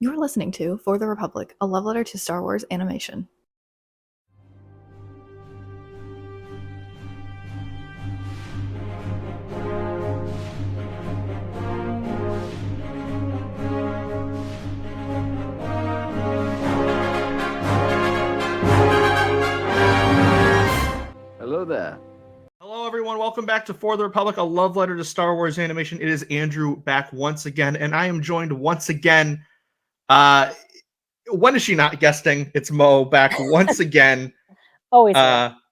You're listening to For the Republic, a love letter to Star Wars animation. Hello there. Hello, everyone. Welcome back to For the Republic, a love letter to Star Wars animation. It is Andrew back once again, and I am joined once again. When is she not guesting? It's Mo back once again. Always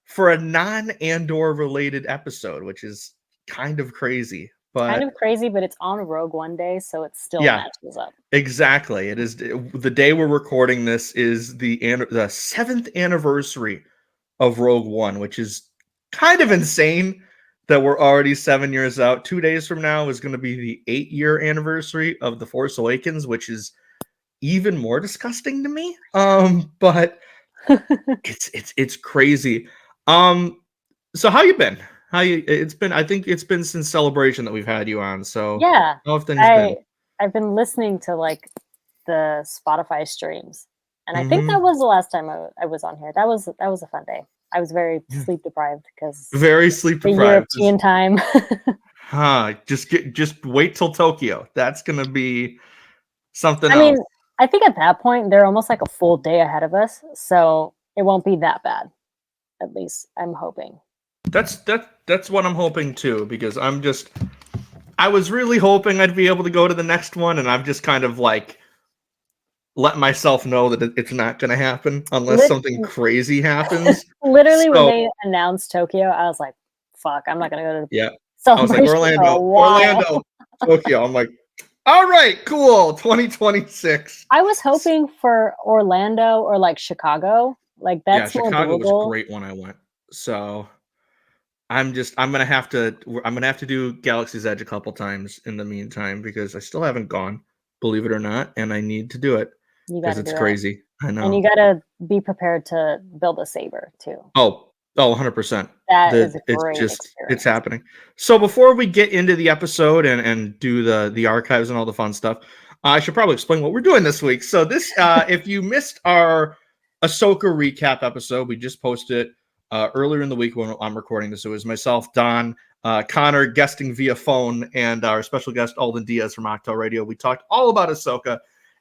for a non-Andor related episode, which is kind of crazy. Kind of crazy, but it's on Rogue One day, so it still matches up. Exactly. It is the day we're recording this is the 7th anniversary of Rogue One, which is kind of insane that we're already 7 years out. 2 days from now is going to be the 8-year anniversary of The Force Awakens, which is even more disgusting to me. But it's crazy. So how you been? I think it's been since Celebration that we've had you on. So yeah, how have things been? I've been listening to like the Spotify streams, and I think that was the last time I was on here. That was a fun day. I was very sleep deprived because the European time. Just wait till Tokyo. That's gonna be something else. I mean, I think at that point they're almost like a full day ahead of us, so it won't be that bad. At least I'm hoping. That's what I'm hoping too, because I was really hoping I'd be able to go to the next one, and I've just kind of like let myself know that it's not going to happen unless something crazy happens. Literally, when they announced Tokyo, I was like, "Fuck, I'm not going to go to." Yeah, I was like, Orlando, Tokyo. I'm like, all right, cool, 2026. I was hoping for Orlando or like Chicago. Like that's Chicago was great when I went. So I'm gonna have to do Galaxy's Edge a couple times in the meantime because I still haven't gone, believe it or not, and I need to do it because it's crazy. I know. And you gotta be prepared to build a saber too. Oh, 100%. That is a great experience. It's happening. So before we get into the episode and do the archives and all the fun stuff, I should probably explain what we're doing this week. So this, if you missed our Ahsoka recap episode, we just posted it earlier in the week when I'm recording this. It was myself, Don, Connor guesting via phone, and our special guest Alden Diaz from Octo Radio. We talked all about Ahsoka,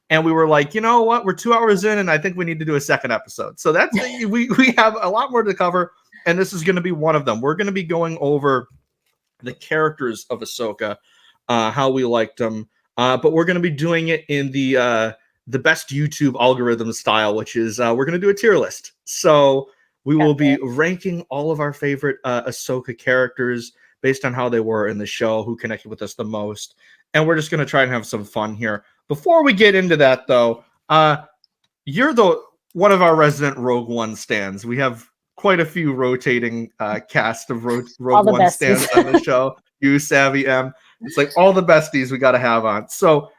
and we were like, you know what? We're 2 hours in, and I think we need to do a second episode. So that's we have a lot more to cover, and this is going to be one of them. We're going to be going over the characters of Ahsoka, how we liked them, but we're going to be doing it in the best YouTube algorithm style, which is we're going to do a tier list. So we will be ranking all of our favorite Ahsoka characters based on how they were in the show, who connected with us the most. And we're just going to try and have some fun here. Before we get into that, though, you're one of our resident Rogue One stans. We have quite a few rotating cast of Rogue One stans on the show. You, Savvy, M. It's like all the besties we got to have on. So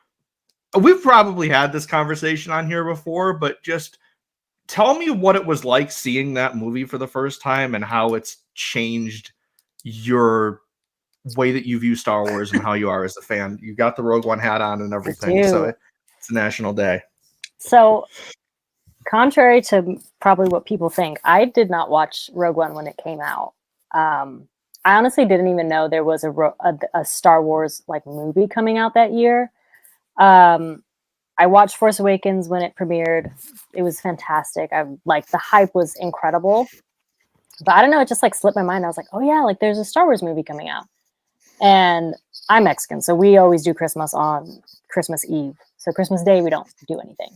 we've probably had this conversation on here before, but just tell me what it was like seeing that movie for the first time and how it's changed your way that you view Star Wars and how you are as a fan. You got the Rogue One hat on and everything, so it's a national day. So, contrary to probably what people think, I did not watch Rogue One when it came out. I honestly didn't even know there was a Star Wars like movie coming out that year. I watched Force Awakens when it premiered. It was fantastic. The hype was incredible. But I don't know, it just like slipped my mind. I was like, oh yeah, like there's a Star Wars movie coming out. And I'm Mexican, so we always do Christmas on Christmas Eve. So Christmas Day, we don't do anything.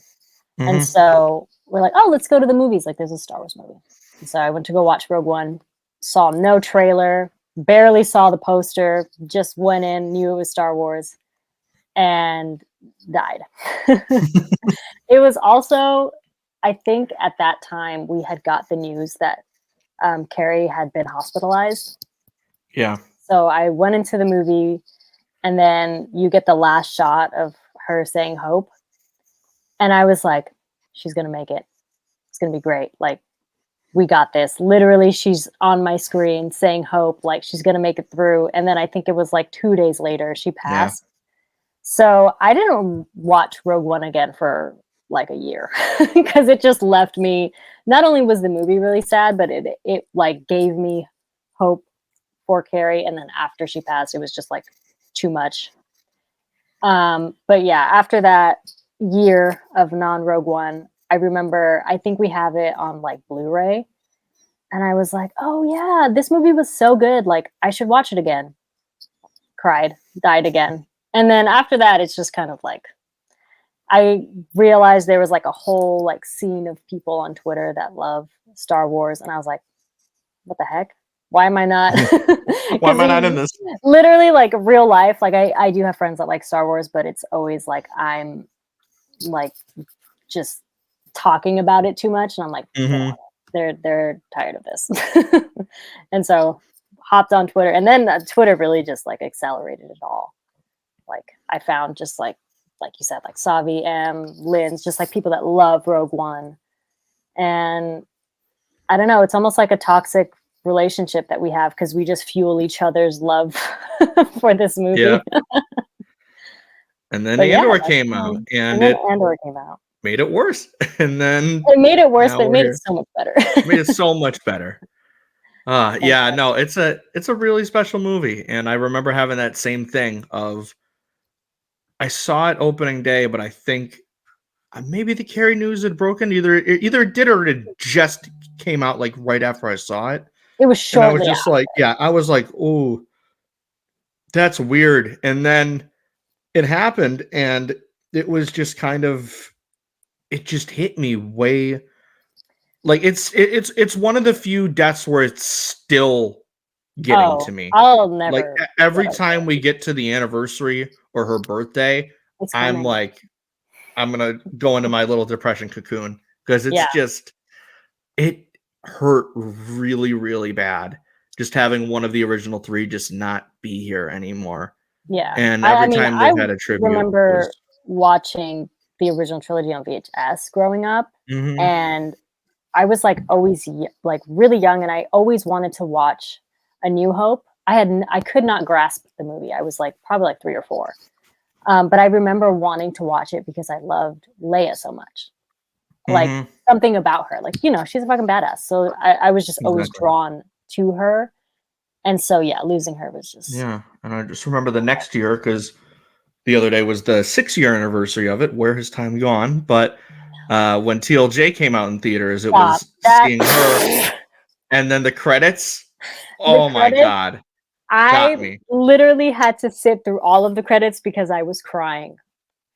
Mm-hmm. And so we're like, oh, let's go to the movies. Like there's a Star Wars movie. And so I went to go watch Rogue One, saw no trailer, barely saw the poster, just went in, knew it was Star Wars, and died. It was also, I think at that time we had got the news that Carrie had been hospitalized. Yeah. So I went into the movie, and then you get the last shot of her saying hope. And I was like, she's going to make it. It's going to be great. Like, we got this. Literally, she's on my screen saying hope, like she's going to make it through. And then I think it was like 2 days later, she passed. Yeah. So I didn't watch Rogue One again for like a year because it just left me. Not only was the movie really sad, but it like gave me hope for Carrie. And then after she passed, it was just like too much. But yeah, after that year of non-Rogue One, I remember, I think we have it on like Blu-ray, and I was like, oh yeah, this movie was so good, like I should watch it again. Cried, died again. And then after that, it's just kind of like, I realized there was like a whole like scene of people on Twitter that love Star Wars, and I was like, what the heck? Why am I not? Why am I not in this? Literally, like real life, like I do have friends that like Star Wars, but it's always like I'm like just talking about it too much, and I'm like, they're tired of this. And so hopped on Twitter, and then Twitter really just like accelerated it all. Like I found just like you said, like Savi, Lynn's, just like people that love Rogue One. And I don't know, it's almost like a toxic relationship that we have because we just fuel each other's love for this movie. Yeah. And then Andor came out, and then Andor came out. Made it worse. And then it made it worse, but it made it so much better. Made it so much better. Yeah, no, it's a really special movie, and I remember having that same thing of I saw it opening day, but I think maybe the Carrie news had broken. Either it did or it just came out like right after I saw it. It was shortly. And I was just like, yeah, I was like, oh, that's weird. And then it happened, and it was just kind of, it just hit me way. Like it's one of the few deaths where it's still getting to me. I'll never. Like every time we get to the anniversary or her birthday, I'm like, I'm gonna go into my little depression cocoon because it's just, it hurt really, really bad just having one of the original three just not be here anymore. Yeah, and every time they've had a tribute. I remember watching the original trilogy on VHS growing up, and I was like always like really young, and I always wanted to watch A New Hope. I could not grasp the movie. I was like probably like 3 or 4. But I remember wanting to watch it because I loved Leia so much. Like something about her, like, she's a fucking badass. So I was just always drawn to her. And so, yeah, losing her was just. Yeah. And I just remember the next year, because the other day was the 6-year anniversary of it. Where has time gone? But when TLJ came out in theaters, it was seeing her. And then the credits. Oh my God. I literally had to sit through all of the credits because I was crying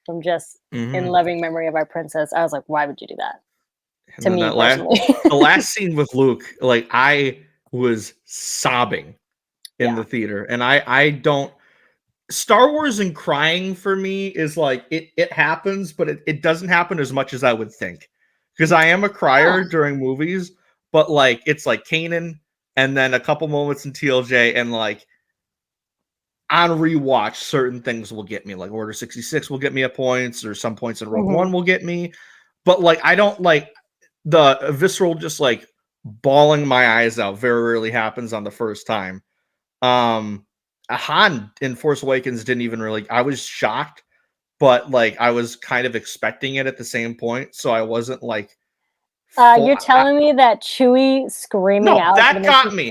from just in loving memory of our princess. I was like, why would you do that? And to me, the last scene with Luke, like I was sobbing in the theater. And I don't, Star Wars and crying for me is like, it happens, but it doesn't happen as much as I would think. Because I am a crier during movies, but like, it's like Kanan, and then a couple moments in TLJ, and like on rewatch, certain things will get me. Like Order 66 will get me at points, or some points in Rogue One will get me. But like, I don't like the visceral, just like bawling my eyes out. Very rarely happens on the first time. Han in Force Awakens didn't even really. I was shocked, but like I was kind of expecting it at the same point, so I wasn't like. You're telling me that Chewie screaming out? That got me.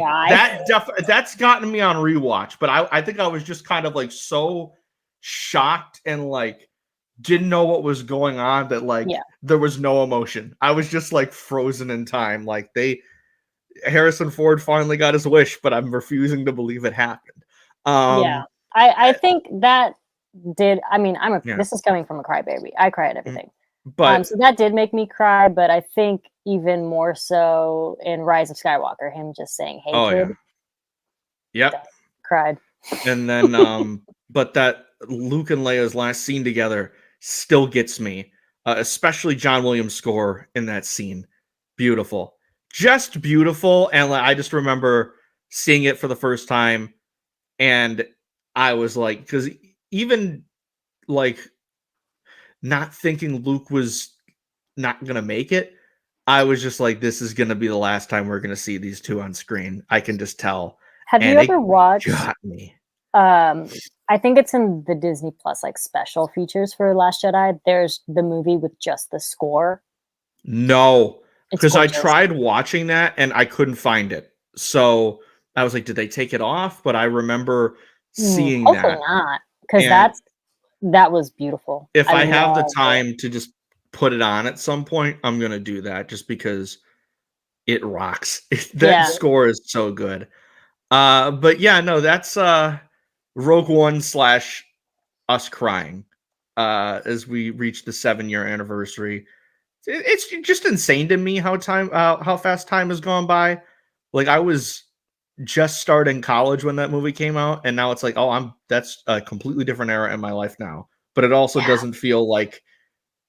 That's gotten me on rewatch. But I think I was just kind of like so shocked and like didn't know what was going on that like there was no emotion. I was just like frozen in time. Like Harrison Ford finally got his wish, but I'm refusing to believe it happened. I think that did. I mean, this is coming from a crybaby. I cry at everything. But so that did make me cry, but I think even more so in Rise of Skywalker, him just saying, "Hey, kid." Yep. Cried. And then but that Luke and Leia's last scene together still gets me. Especially John Williams' score in that scene. Beautiful. Just beautiful. And I just remember seeing it for the first time, and I was like, because even like not thinking Luke was not going to make it, I was just like, this is going to be the last time we're going to see these two on screen. I can just tell. Have you ever watched I think it's in the Disney Plus like special features for Last Jedi. There's the movie with just the score. No, It's because I gorgeous. tried watching that and I couldn't find it. So I was like, did they take it off? But I remember seeing Hopefully that. not, because And that was beautiful. if I I have the love it. time to just put it on at some point, I'm gonna do that just because it rocks. That Yeah. score is so good. But yeah, no, that's Rogue One slash us crying as we reach the 7-year anniversary. It's just insane to me how fast time has gone by. Like I was just starting college when that movie came out, and now it's like, oh, that's a completely different era in my life now. But it also Yeah. doesn't feel like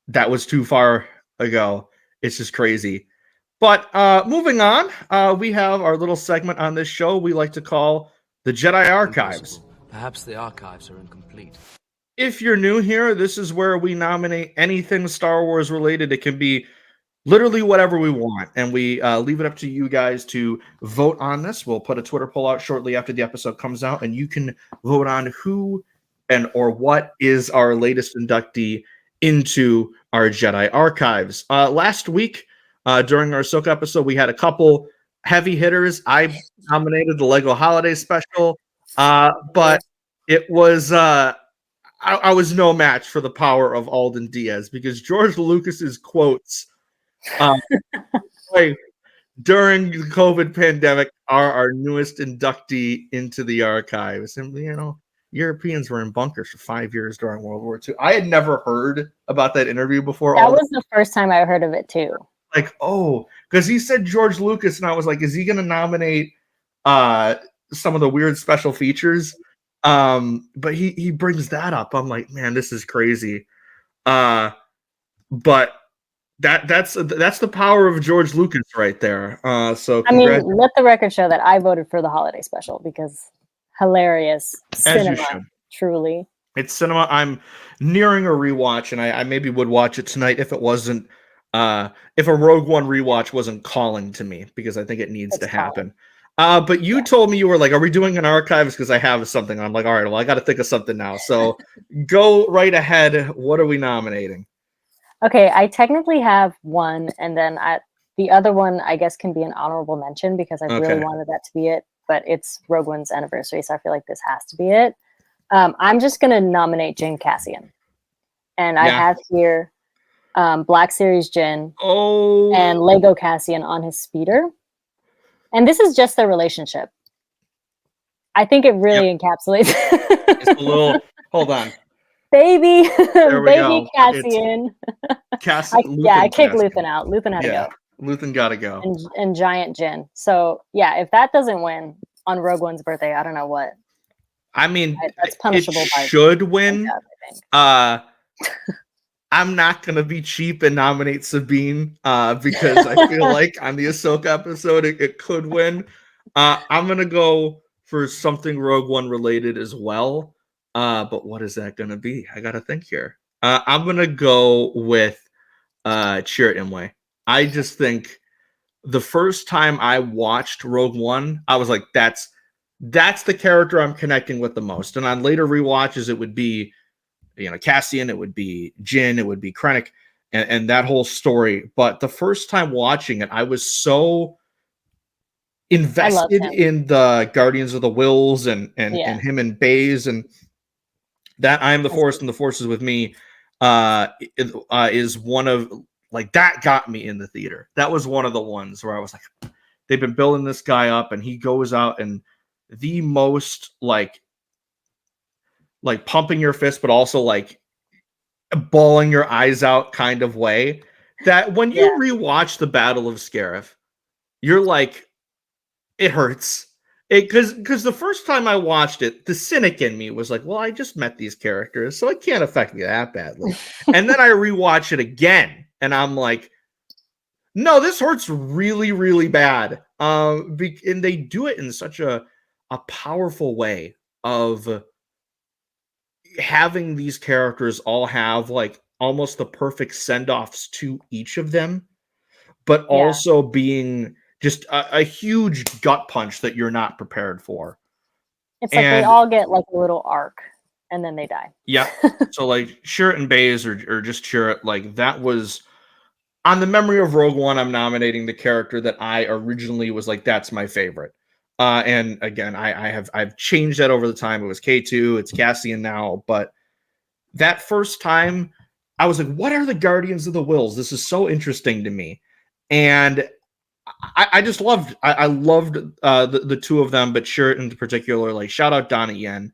that was too far ago. It's just crazy. But moving on, we have our little segment on this show we like to call the Jedi Archives. Impossible. Perhaps the archives are incomplete. If you're new here, this is where we nominate anything Star Wars related. It can be literally whatever we want, and we leave it up to you guys to vote on this. We'll put a Twitter poll out shortly after the episode comes out, and you can vote on who and or what is our latest inductee into our Jedi archives. Last week, during our Ahsoka episode, we had a couple heavy hitters. I nominated the Lego Holiday Special, but it was I was no match for the power of Alden Diaz because George Lucas's quotes like, during the COVID pandemic are our newest inductee into the archives. And, Europeans were in bunkers for 5 years during World War II. I had never heard about that interview before. That was the first time I heard of it too. Like, oh, because he said George Lucas, and I was like, is he going to nominate some of the weird special features? But he brings that up. I'm like, man, this is crazy. But that's the power of George Lucas right there. So I mean, let the record show that I voted for the holiday special because hilarious cinema, truly. It's cinema. I'm nearing a rewatch, and I maybe would watch it tonight if it wasn't if a Rogue One rewatch wasn't calling to me, because I think it needs to happen. But you told me, you were like, are we doing an archives? Because I have something. I'm like, all right, well, I got to think of something now. So go right ahead. What are we nominating? Okay, I technically have one, and then the other one, I guess, can be an honorable mention because I really wanted that to be it, but it's Rogue One's anniversary, so I feel like this has to be it. I'm just going to nominate Jyn Cassian. And I have here Black Series Jyn and Lego Cassian on his speeder. And this is just their relationship. I think it really encapsulates. It's a little, hold on. Baby go. Cassian. I kicked Luthen out. Luthen had to go. Luthen got to go. And Giant Jyn. So, yeah, if that doesn't win on Rogue One's birthday, I don't know what. I mean, that's punishable. It should win. I'm not going to be cheap and nominate Sabine because I feel like on the Ahsoka episode, it could win. I'm going to go for something Rogue One related as well. But what is that going to be? I got to think here. I'm going to go with Chirrut Imwe. I just think the first time I watched Rogue One, I was like, that's the character I'm connecting with the most. And on later rewatches, it would be, Cassian, it would be Jyn, it would be Krennic, and that whole story. But the first time watching it, I was so invested in the Guardians of the Wills and him and Baze, and that I am the Force and the Force is with me is one of, like, that got me in the theater. That was one of the ones where I was like, they've been building this guy up, and he goes out and the most like pumping your fist, but also like bawling your eyes out kind of way, that when you rewatch the Battle of Scarif, you're like, it hurts. Because the first time I watched it, the cynic in me was like, well, I just met these characters, so it can't affect me that badly. And then I rewatch it again, and I'm like, no, this hurts really, really bad. And they do it in such a powerful way of having these characters all have like almost the perfect send-offs to each of them, but also being just a huge gut punch that you're not prepared for. It's like they all get like a little arc. and then they die. Yeah. So like Chirrut and Baze or just Chirrut, like that was on the memory of Rogue One. I'm nominating the character that I originally was like, that's my favorite. And again, I've changed that over the time. It was K2, it's Cassian now, but that first time I was like, what are the Guardians of the Wills? This is so interesting to me. And I just loved I loved the two of them, but Chirrut in particular, like shout out Donna Yen.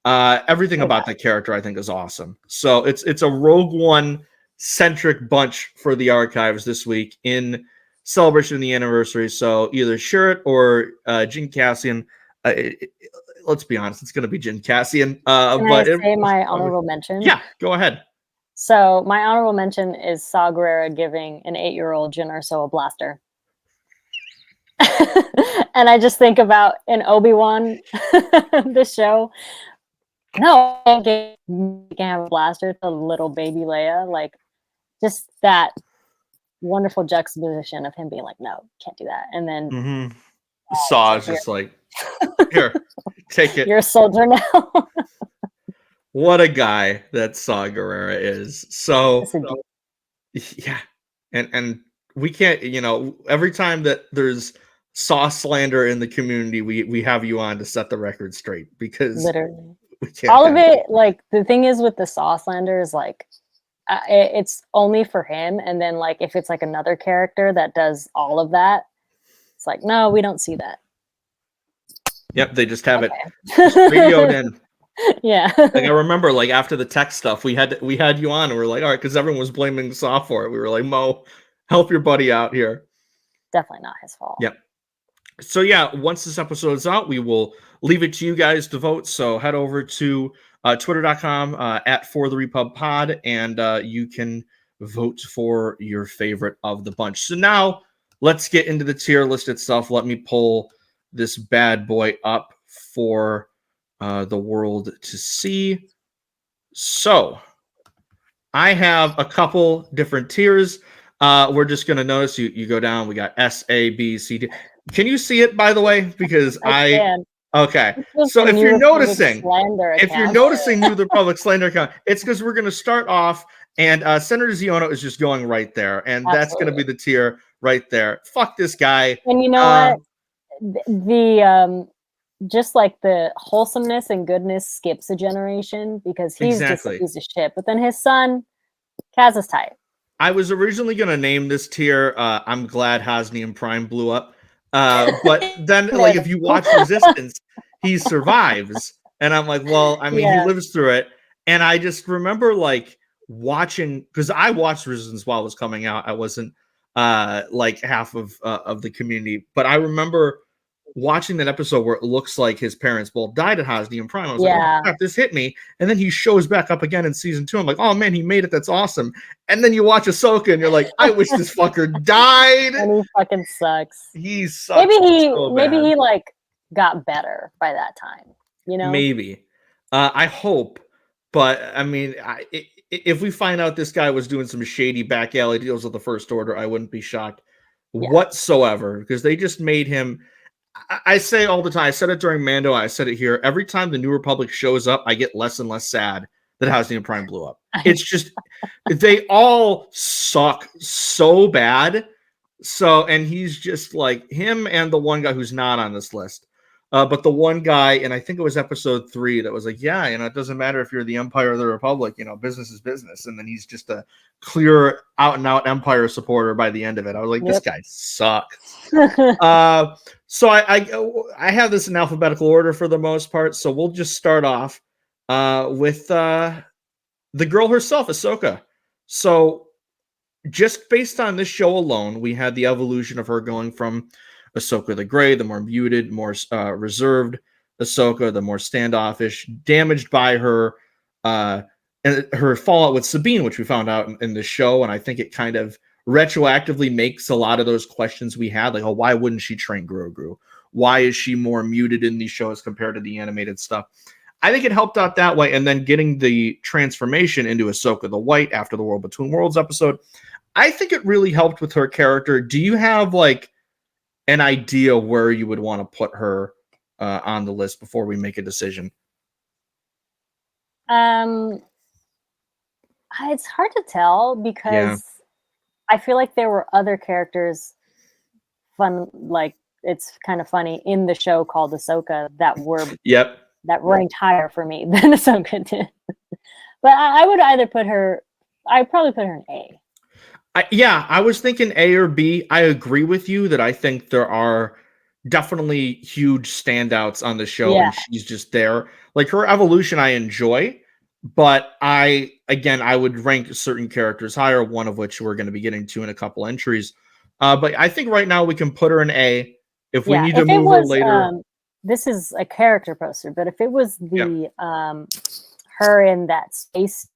Everything about that character I think is awesome. So it's a Rogue One centric bunch for the archives this week in celebration of the anniversary. So either Chirrut or Jin Cassian. Let's be honest, it's going to be Jin Cassian. Can I say my honorable mention? Yeah, go ahead. So my honorable mention is Saw Gerrera giving an 8-year-old Jyn Erso a blaster. And I just think about in Obi-Wan, the show. No, you can have a blaster to little baby Leia. Like, just that wonderful juxtaposition of him being like, no, can't do that. And then Saw is just like, here, take it. You're a soldier now. What a guy that Saw Gerrera is. So, yeah. And we can't, every time that there's Saw slander in the community, we have you on to set the record straight because literally we can't all of it. Like the thing is with the Saw slander is like it's only for him, and then like if it's like another character that does all of that, it's like no, we don't see that. Yep, they just have it radioed in. Yeah. Like I remember, like after the tech stuff, we had you on, and we're like, all right, because everyone was blaming Saw for it. We were like, Mo, help your buddy out here. Definitely not his fault. Yep. So yeah, once this episode is out, we will leave it to you guys to vote. So head over to twitter.com at @fortherepubpod, and you can vote for your favorite of the bunch. So now let's get into the tier list itself. Let me pull this bad boy up for the world to see. So I have a couple different tiers. We're just going to notice you go down. We got S, A, B, C, D. Can you see it, by the way? Because can. Okay. So if you're noticing New Republic slander account, it's because we're going to start off, and Senator Xiono is just going right there, and that's going to be the tier right there. Fuck this guy. And you know what? The just like the wholesomeness and goodness skips a generation because he's just a piece of shit. But then his son, Kaz, is tight. I was originally going to name this tier I'm glad Hosnian Prime blew up. But then, like, if you watch Resistance, he survives. And I'm like, well, I mean, he lives through it. And I just remember, like, watching, because I watched Resistance while it was coming out. I wasn't, like, half of the community. But I remember watching that episode where it looks like his parents both died at Hosnian Prime. I was like, oh, crap, this hit me. And then he shows back up again in season 2. I'm like, oh man, he made it. That's awesome. And then you watch Ahsoka and you're like, I wish this fucker died. And he fucking sucks. He sucks. Maybe he like got better by that time. You know? Maybe. I hope. But I mean, if we find out this guy was doing some shady back alley deals with the First Order, I wouldn't be shocked whatsoever, because they just made him. I say all the time, I said it during Mando, I said it here, every time the New Republic shows up, I get less and less sad that Hosnian Prime blew up. It's just, they all suck so bad. So, and he's just like, him and the one guy who's not on this list. But the one guy, and I think it was episode 3, that was like, yeah, it doesn't matter if you're the Empire or the Republic, business is business. And then he's just a clear out and out Empire supporter by the end of it. I was like, this guy sucks. So I have this in alphabetical order for the most part. So we'll just start off with the girl herself, Ahsoka. So just based on this show alone, we had the evolution of her going from Ahsoka the Grey, the more muted, more reserved Ahsoka, the more standoffish, damaged by her and her fallout with Sabine, which we found out in the show. And I think it kind of retroactively makes a lot of those questions we had, like, oh, why wouldn't she train Grogu? Why is she more muted in these shows compared to the animated stuff? I think it helped out that way. And then getting the transformation into Ahsoka the White after the World Between Worlds episode, I think it really helped with her character. Do you have like an idea where you would want to put her on the list before we make a decision? It's hard to tell because I feel like there were other characters like it's kind of funny in the show called Ahsoka that ranked higher for me than Ahsoka did. But I would either put her. I'd probably put her in A. I was thinking A or B. I agree with you that I think there are definitely huge standouts on the show, and she's just there. Like her evolution, I enjoy, but I would rank certain characters higher. One of which we're going to be getting to in a couple entries. But I think right now we can put her in A. If we need to move her later, this is a character poster. But if it was the her in that space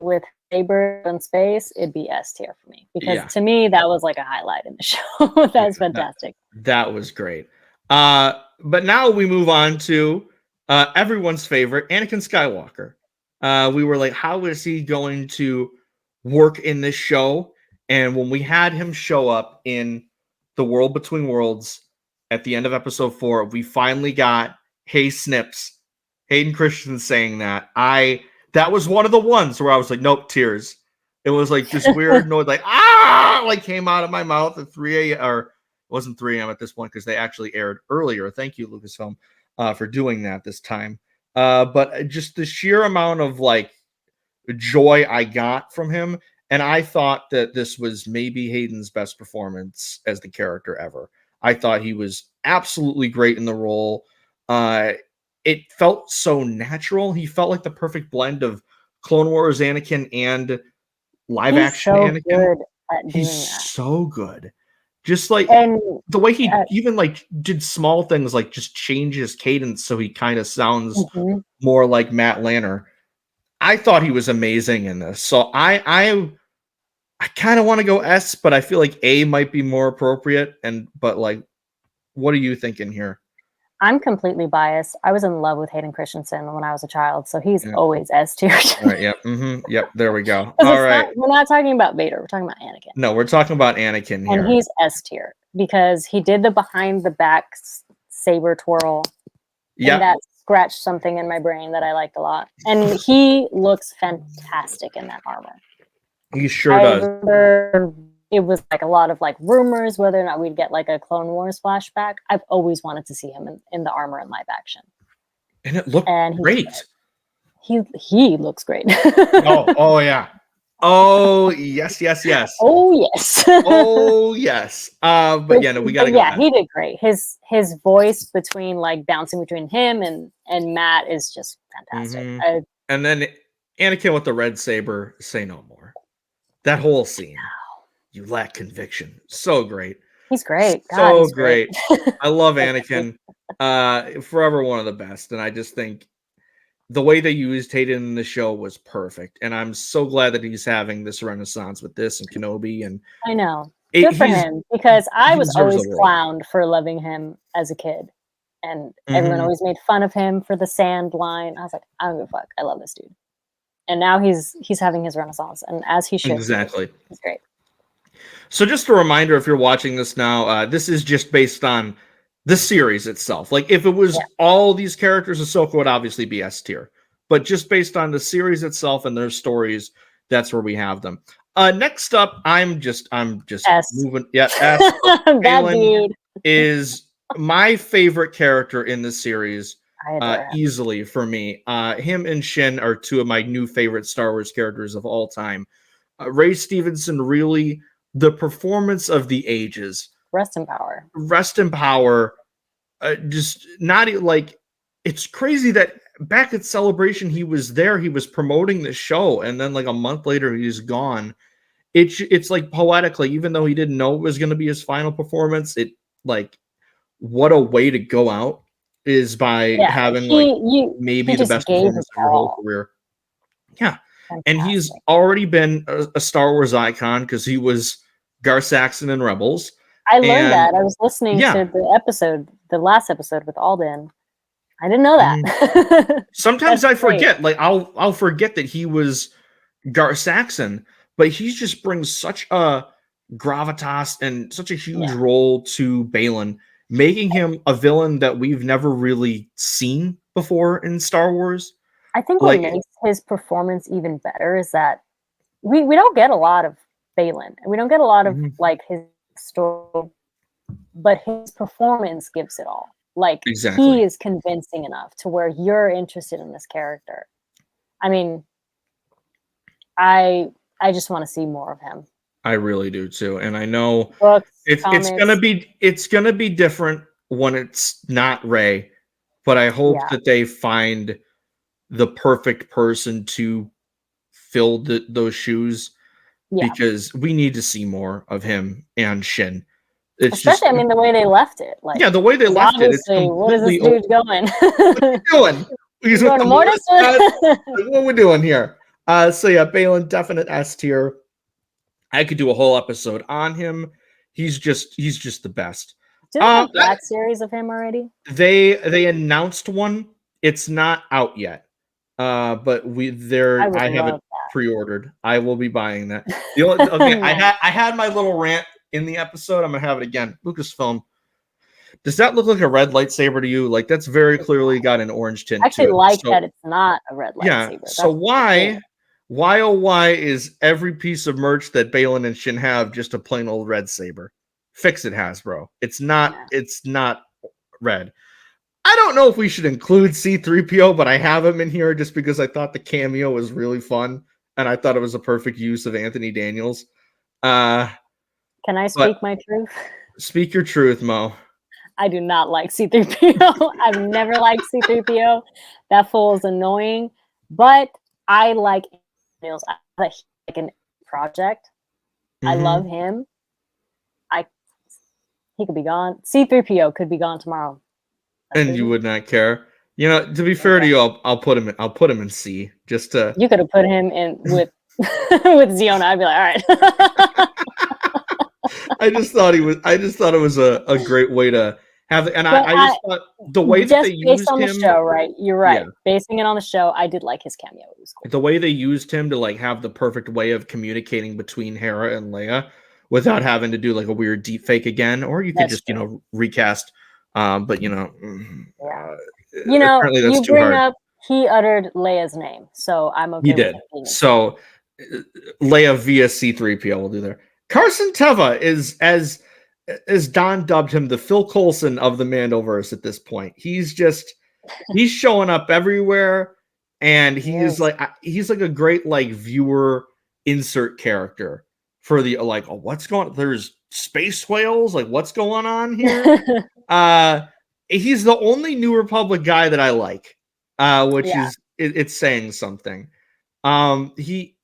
with saber in space, it'd be S tier for me because to me that was like a highlight in the show. That was fantastic. That was great. But now we move on to everyone's favorite, Anakin Skywalker. We were like, how is he going to work in this show? And when we had him show up in The World Between Worlds at the end of episode 4, we finally got Hey Snips, Hayden Christensen saying that. That was one of the ones where I was like, nope, tears. It was like this weird noise, like came out of my mouth at 3 a.m. or it wasn't 3 a.m. at this point because they actually aired earlier. Thank you, Lucasfilm, for doing that this time. But just the sheer amount of like joy I got from him, and I thought that this was maybe Hayden's best performance as the character ever. I thought he was absolutely great in the role. It felt so natural. He felt like the perfect blend of Clone Wars Anakin and live action Anakin. Good at He's doing that. so good. Just like the way he even like did small things like just change his cadence so he kind of sounds more like Matt Lanner. I thought he was amazing in this. So I kind of want to go S, but I feel like A might be more appropriate. But like, what are you thinking here? I'm completely biased. I was in love with Hayden Christensen when I was a child, so he's always S tier. Right, yep. Yep. There we go. All right. We're not talking about Vader. We're talking about Anakin. No, we're talking about Anakin here. And he's S tier because he did the behind the back saber twirl. Yeah. And that scratched something in my brain that I liked a lot. And he looks fantastic in that armor. He sure does. Remember it was like a lot of like rumors whether or not we'd get like a Clone Wars flashback. I've always wanted to see him in the armor in live action. And it looked great. He looks great. oh yeah. Oh yes. Oh yes. Oh yes. But yeah, no, we gotta go. Yeah, he did great. His voice between like bouncing between him and Matt is just fantastic. And then Anakin with the red saber, say no more. That whole scene. You lack conviction. So great. He's great. God, so great. I love Anakin. Forever one of the best. And I just think the way they used Hayden in the show was perfect. And I'm so glad that he's having this renaissance with this and Kenobi. And I know. Good for him. Because I was always clowned for loving him as a kid. And everyone always made fun of him for the sand line. I was like, I don't give a fuck. I love this dude. And now he's having his renaissance. And as he should. Exactly. He's great. So just a reminder, if you're watching this now, this is just based on the series itself. Like if it was all these characters, Ahsoka would obviously be S tier. But just based on the series itself and their stories, that's where we have them. Next up, I'm just S. moving. Yeah, S. That dude is my favorite character in the series. Easily for me. Him and Shin are two of my new favorite Star Wars characters of all time. Ray Stevenson really. The performance of the ages. Rest in power. Rest in power. Just not like it's crazy that back at Celebration he was there. He was promoting the show, and then like a month later he's gone. It's like poetically, even though he didn't know it was going to be his final performance. It like what a way to go out is by having maybe the best performance of your whole career. Yeah. Fantastic. And he's already been a Star Wars icon because he was Gar Saxon in Rebels. I learned that. I was listening to the last episode with Alden. I didn't know that. Sometimes I forget. Like I'll forget that he was Gar Saxon, but he just brings such a gravitas and such a huge role to Baylan, making him a villain that we've never really seen before in Star Wars. I think what Like, makes his performance even better is that we don't get a lot of Balin, and we don't get a lot of Mhm. like his story, but his performance gives it all. Like exactly. he is convincing enough to where you're interested in this character. I mean, I just want to see more of him. I really do too. And I know Books, it's gonna comics, be different when it's not Ray, but I hope yeah, that they find the perfect person to fill those shoes yeah. because we need to see more of him and Shin. It's Especially, just I mean, the way they left it. Like, yeah, the way they because left it, it's obviously, what is this completely dude going? what are you doing? He's You with going to the Mortis? Mortis guys? Like, what are we doing here? So yeah, Balin, definite S tier. I could do a whole episode on him. He's just the best. Do they have That, Black series of him already? they announced one. It's not out yet. But I would I have it love that. pre-ordered. I will be buying that. The only okay, Nice. I had my little rant in the episode. I'm gonna have it again. Lucasfilm. Does that look like a red lightsaber to you? Like that's very clearly got an orange I tint to actually it. like So that it's not a red yeah. lightsaber. So That's cool. why oh why is every piece of merch that Balin and Shin have just a plain old red saber? Fix it, Hasbro. Yeah. It's not red. I don't know if we should include C3PO, but I have him in here just because I thought the cameo was really fun and I thought it was a perfect use of Anthony Daniels. Uh, Can I but speak my truth? speak your truth, Mo. I do not like C3PO. I've never liked C3PO. That fool is annoying. But I like Daniels. I like an project. I love Mhm. him. I He could be gone. C3PO could be gone tomorrow. That's And you crazy. would not care. You know, to be fair to Okay. you, I'll put him in. I'll put him in C just to. You could have put him in with with Xiono. I'd be like, all right. I just thought he was. I just thought it was a great way to have. And But I just thought the way that they just based used on the him. show, right? You're Yeah. right. Basing it on the show, I did like his cameo. It was cool. The way they used him to like have the perfect way of communicating between Hera and Leia without having to do like a weird deep fake again, or you could That's just true. recast. But Yeah. apparently that's You too bring hard. up he uttered Leia's name, so I'm He okay with did. him being in. So Leia via C3PO will do there. Carson Teva is as Don dubbed him the Phil Coulson of the Mandoverse at this point. He's showing up everywhere and he's Yes. like a great like viewer insert character for the like what's going there's space whales like what's going on here he's the only New Republic guy that I like which Yeah. is it's saying something he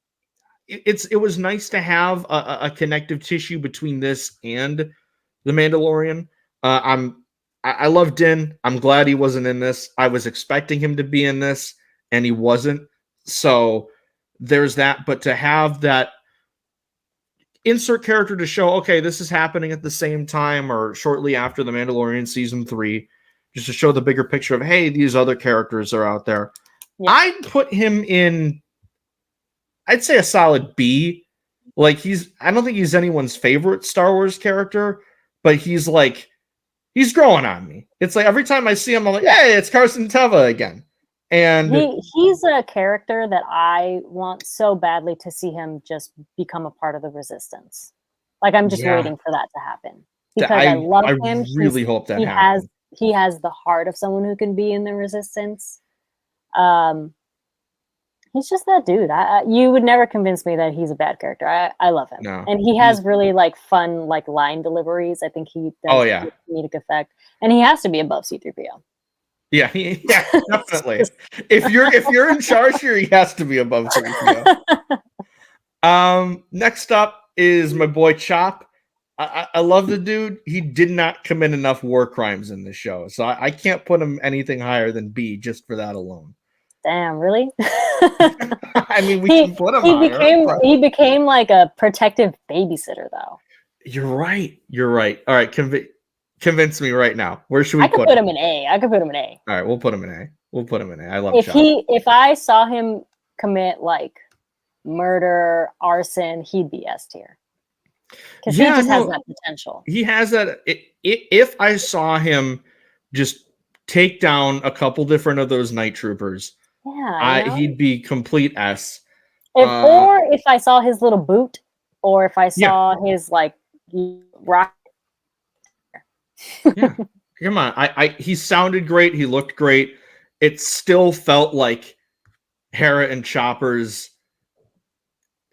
it was nice to have a connective tissue between this and the Mandalorian. I love Din. I'm glad he wasn't in this. I was expecting him to be in this, and he wasn't. So there's that. But to have that insert character to show, okay, this is happening at the same time or shortly after the Mandalorian season 3, just to show the bigger picture of, hey, these other characters are out there. Yeah. I'd put him in. I'd say a solid B. Like I don't think he's anyone's favorite Star Wars character, but he's growing on me. It's like every time I see him, I'm like, hey, it's Carson Teva again. And He's a character that I want so badly to see him just become a part of the Resistance. Like I'm just yeah, waiting for that to happen because I love I him. really hope that happens. He has the heart of someone who can be in the Resistance. He's just that dude. You would never convince me that he's a bad character. I love him, No, and he has really like fun like line deliveries. I think he does Oh, yeah. comedic effect, and he has to be above C3PO. Yeah, yeah, definitely. If you're in charge here, he has to be above 3PO. Next up is my boy Chop. I love the dude. He did not commit enough war crimes in this show, so I can't put him anything higher than B just for that alone. Damn, really? I mean, we can put him higher. He became like a protective babysitter, though. You're right. You're right. All right, convince me right now. Where should we I could put him in A. I could put him in A. All right, we'll put him in A. We'll put him in A. I love Chop. If I saw him commit like murder, arson, he'd be S tier. Because he just has that potential. He has that. If I saw him just take down a couple different of those night troopers, Yeah, He'd be complete S. Or if I saw his little boot, or if I Yeah. saw his like rock. Yeah. Come on. He sounded great. He looked great. It still felt like Hera and Chopper's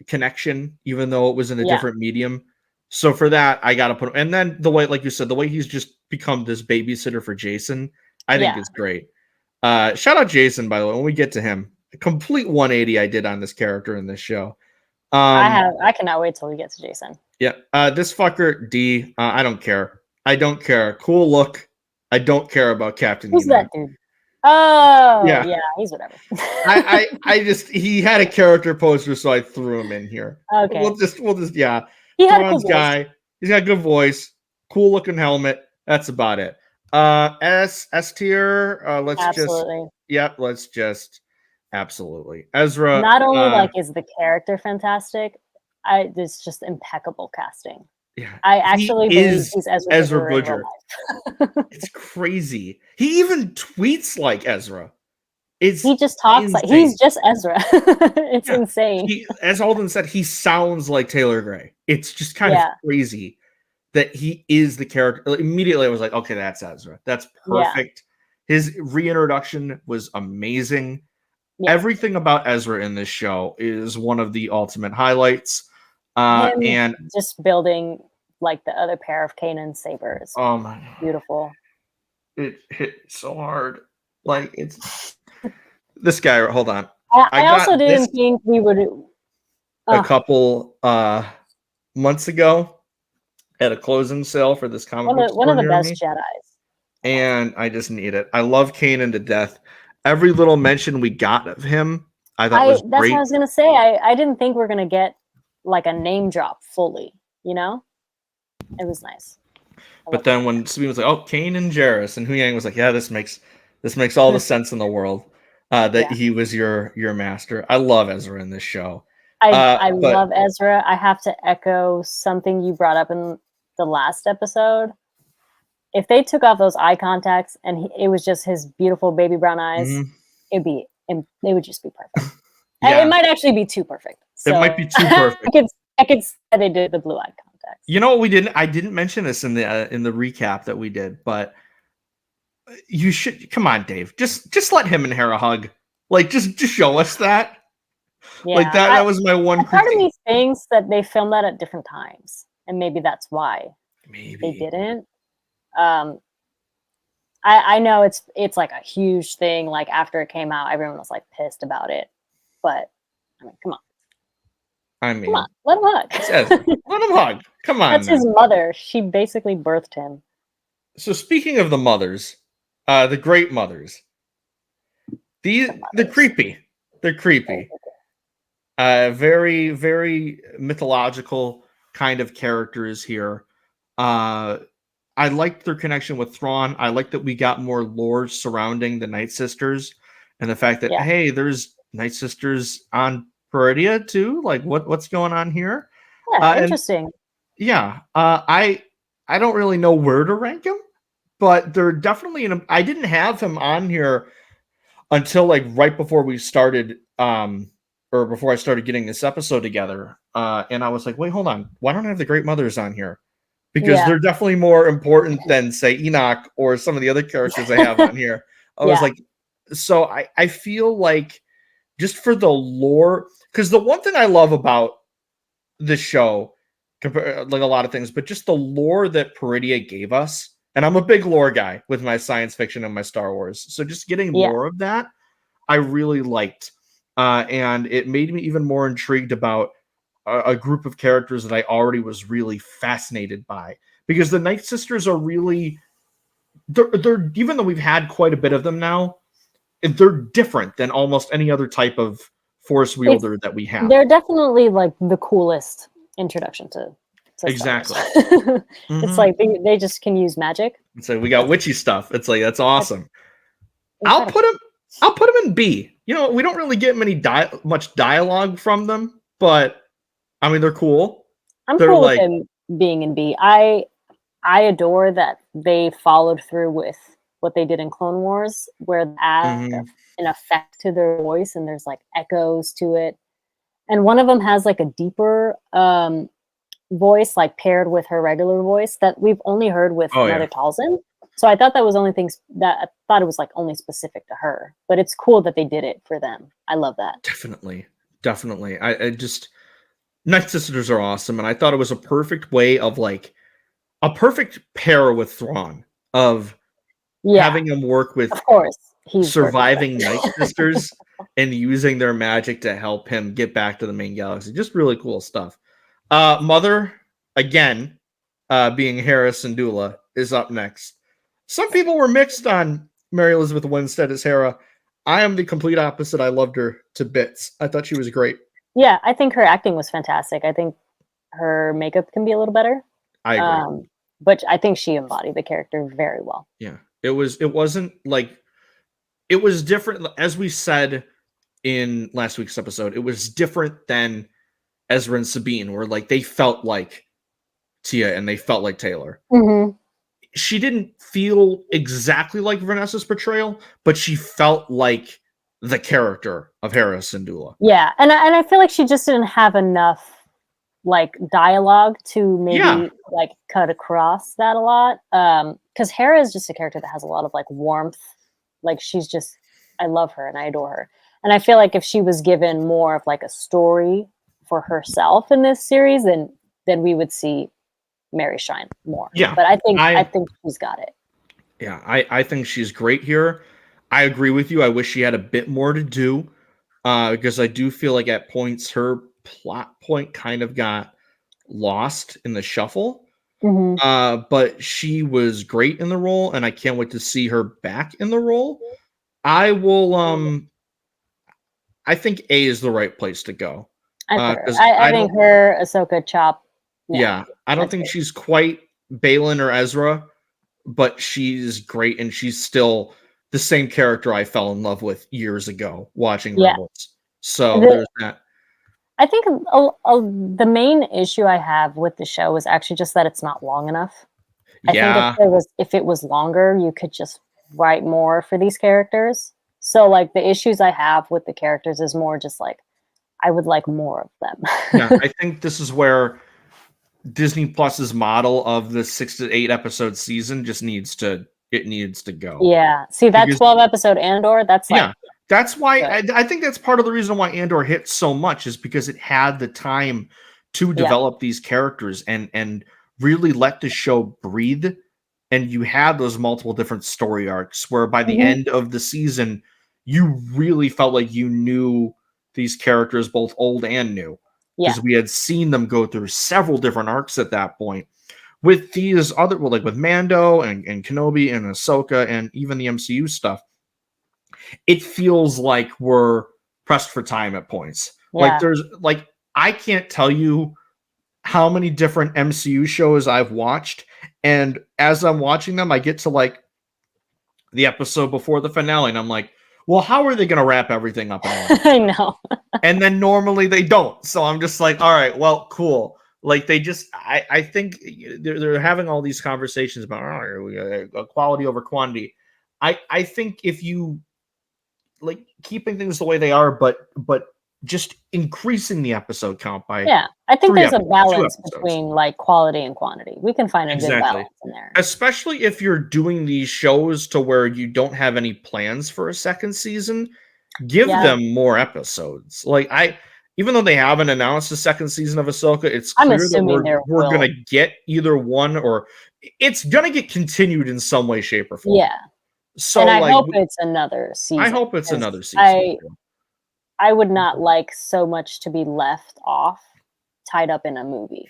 connection, even though it was in a Yeah. different medium. So for that, I gotta put him. And then the way, like you said, the way he's just become this babysitter for Jason, I think is great. Shout out Jason, by the way, when we get to him. A complete 180 I did on this character in this show. I cannot wait till we get to Jason. Yeah. This fucker, D, I don't care. I don't care. Cool look. I don't care about Captain Who's Enoch. that dude? Oh, yeah, he's whatever. I just, he had a character poster, so I threw him in here. Okay. We'll just, yeah. He had a cool guy. voice. He's got a good voice. Cool looking helmet. That's about it. S tier. Let's just absolutely. Ezra. Not only like is the character fantastic, it's just impeccable casting. Yeah, I actually believe he's Ezra Bridger. It's crazy. He even tweets like Ezra. He just talks like he's just Ezra. It's insane. As Alden said, he sounds like Taylor Gray. It's just kind of crazy that he is the character. Immediately, I was like, okay, that's Ezra. That's perfect. Yeah. His reintroduction was amazing. Yeah. Everything about Ezra in this show is one of the ultimate highlights. And just building like the other pair of Kanan sabers. Oh my God. Beautiful. It hit so hard. Like it's this guy. Hold on. I also didn't think we would a couple months ago at a closing sale for this comic book. One of the best Jedis. And I just need it. I love Kanan to death. Every little mention we got of him, I thought was great. That's what I was gonna say. I didn't think we're gonna get like a name drop fully, you know? It was nice. But then when Sabine was like, "Oh, Kanan Jarrus," and Huyang was like, "Yeah, this makes all the sense in the world that he was your master." I love Ezra in this show. I love Ezra. I have to echo something you brought up in the last episode. If they took off those eye contacts and it was just his beautiful baby brown eyes, it would just be perfect. Yeah. It might actually be too perfect. So it might be too perfect. I could say they did the blue eye contacts. You know what we didn't? I didn't mention this in the recap that we did, but you should come on, Dave. Just let him and Hera hug. Like just show us that. Yeah, like that was my one. Part of me thinks that they filmed that at different times, and maybe that's why they didn't. I know it's like a huge thing. Like after it came out, everyone was like pissed about it. But I mean, come on. Come on, let him hug. Let him hug. Come on. That's his mother. She basically birthed him. So speaking of the mothers, the great mothers, they're creepy. They're creepy. Very, very mythological kind of characters here. I liked their connection with Thrawn. I like that we got more lore surrounding the Night Sisters and the fact that, hey, there's Night Sisters on Peridia too. Like what's going on here? Yeah, interesting. I don't really know where to rank them, but they're definitely I didn't have him on here until like right before we started, or before I started getting this episode together. And I was like, wait, hold on. Why don't I have the Great Mothers on here? Because they're definitely more important than, say, Enoch or some of the other characters I have on here. I was like, so I feel like just for the lore, because the one thing I love about the show, like a lot of things, but just the lore that Peridia gave us, and I'm a big lore guy with my science fiction and my Star Wars, so just getting more of that, I really liked. And it made me even more intrigued about a group of characters that I already was really fascinated by, because the Night Sisters are really, they're even though we've had quite a bit of them now, they're different than almost any other type of Force wielder that we have. They're definitely like the coolest introduction to exactly. It's like they just can use magic. It's like we got witchy stuff. It's like that's awesome. I'll put them in B. You know, we don't really get much dialogue from them, but I mean they're cool. They're cool with them being in B. I adore that they followed through with what they did in Clone Wars, where an effect to their voice, and there's like echoes to it. And one of them has like a deeper voice, like paired with her regular voice that we've only heard with Oh, Mother yeah. Talzin. So I thought that was only things that I thought it was like only specific to her, but it's cool that they did it for them. I love that. Definitely. I just Night Sisters are awesome, and I thought it was a perfect way of like a perfect pair with Thrawn of Yeah, having him work with of course. He's surviving Night Sisters and using their magic to help him get back to the main galaxy. Just really cool stuff. Mother, again, being Hera Syndulla, is up next. Some people were mixed on Mary Elizabeth Winstead as Hera. I am the complete opposite. I loved her to bits. I thought she was great. Yeah, I think her acting was fantastic. I think her makeup can be a little better. I agree. But I think she embodied the character very well. Yeah. It wasn't like, it was different, as we said in last week's episode. It was different than Ezra and Sabine, where like they felt like Tia and they felt like Taylor. Mm-hmm. She didn't feel exactly like Vanessa's portrayal, but she felt like the character of Hera Syndulla. Yeah, and I feel like she just didn't have enough like dialogue to maybe like cut across that a lot. Because Hera is just a character that has a lot of like warmth. Like she's just, I love her and I adore her. And I feel like if she was given more of like a story for herself in this series, then we would see Mary shine more. Yeah, but I think she's got it. Yeah, I think she's great here. I agree with you. I wish she had a bit more to do, because I do feel like at points her plot point kind of got lost in the shuffle. Mm-hmm. But she was great in the role, and I can't wait to see her back in the role. I will. I think A is the right place to go. I think her Ahsoka chop. Yeah, I don't think she's quite Balin or Ezra, but she's great, and she's still the same character I fell in love with years ago watching Rebels. So there's that. I think the main issue I have with the show is actually just that it's not long enough. I think if it was longer, you could just write more for these characters. So like the issues I have with the characters is more just like I would like more of them. Yeah, I think this is where Disney Plus's model of the 6 to 8 episode season just needs to go. Yeah. See, that 12 episode Andor, that's like, that's why I think that's part of the reason why Andor hit so much, is because it had the time to develop these characters and really let the show breathe. And you had those multiple different story arcs where by the end of the season, you really felt like you knew these characters, both old and new. Because we had seen them go through several different arcs at that point. With these other, well, like with Mando and Kenobi and Ahsoka and even the MCU stuff, it feels like we're pressed for time at points. Like there's like, I can't tell you how many different MCU shows I've watched, and as I'm watching them, I get to like the episode before the finale, and I'm like, well, how are they going to wrap everything up? I know. And then normally they don't. So I'm just like, all right, well, cool. Like they just, I think they're having all these conversations about quality over quantity. I think if you like keeping things the way they are, but just increasing the episode count by I think there's a balance between like quality and quantity. We can find a good balance in there, especially if you're doing these shows to where you don't have any plans for a second season. Give them more episodes. Like even though they haven't announced a second season of Ahsoka, it's clear that we're gonna get either one, or it's gonna get continued in some way, shape, or form. Yeah. So and I hope it's another season. I hope it's another season. I would not like so much to be left off, tied up in a movie.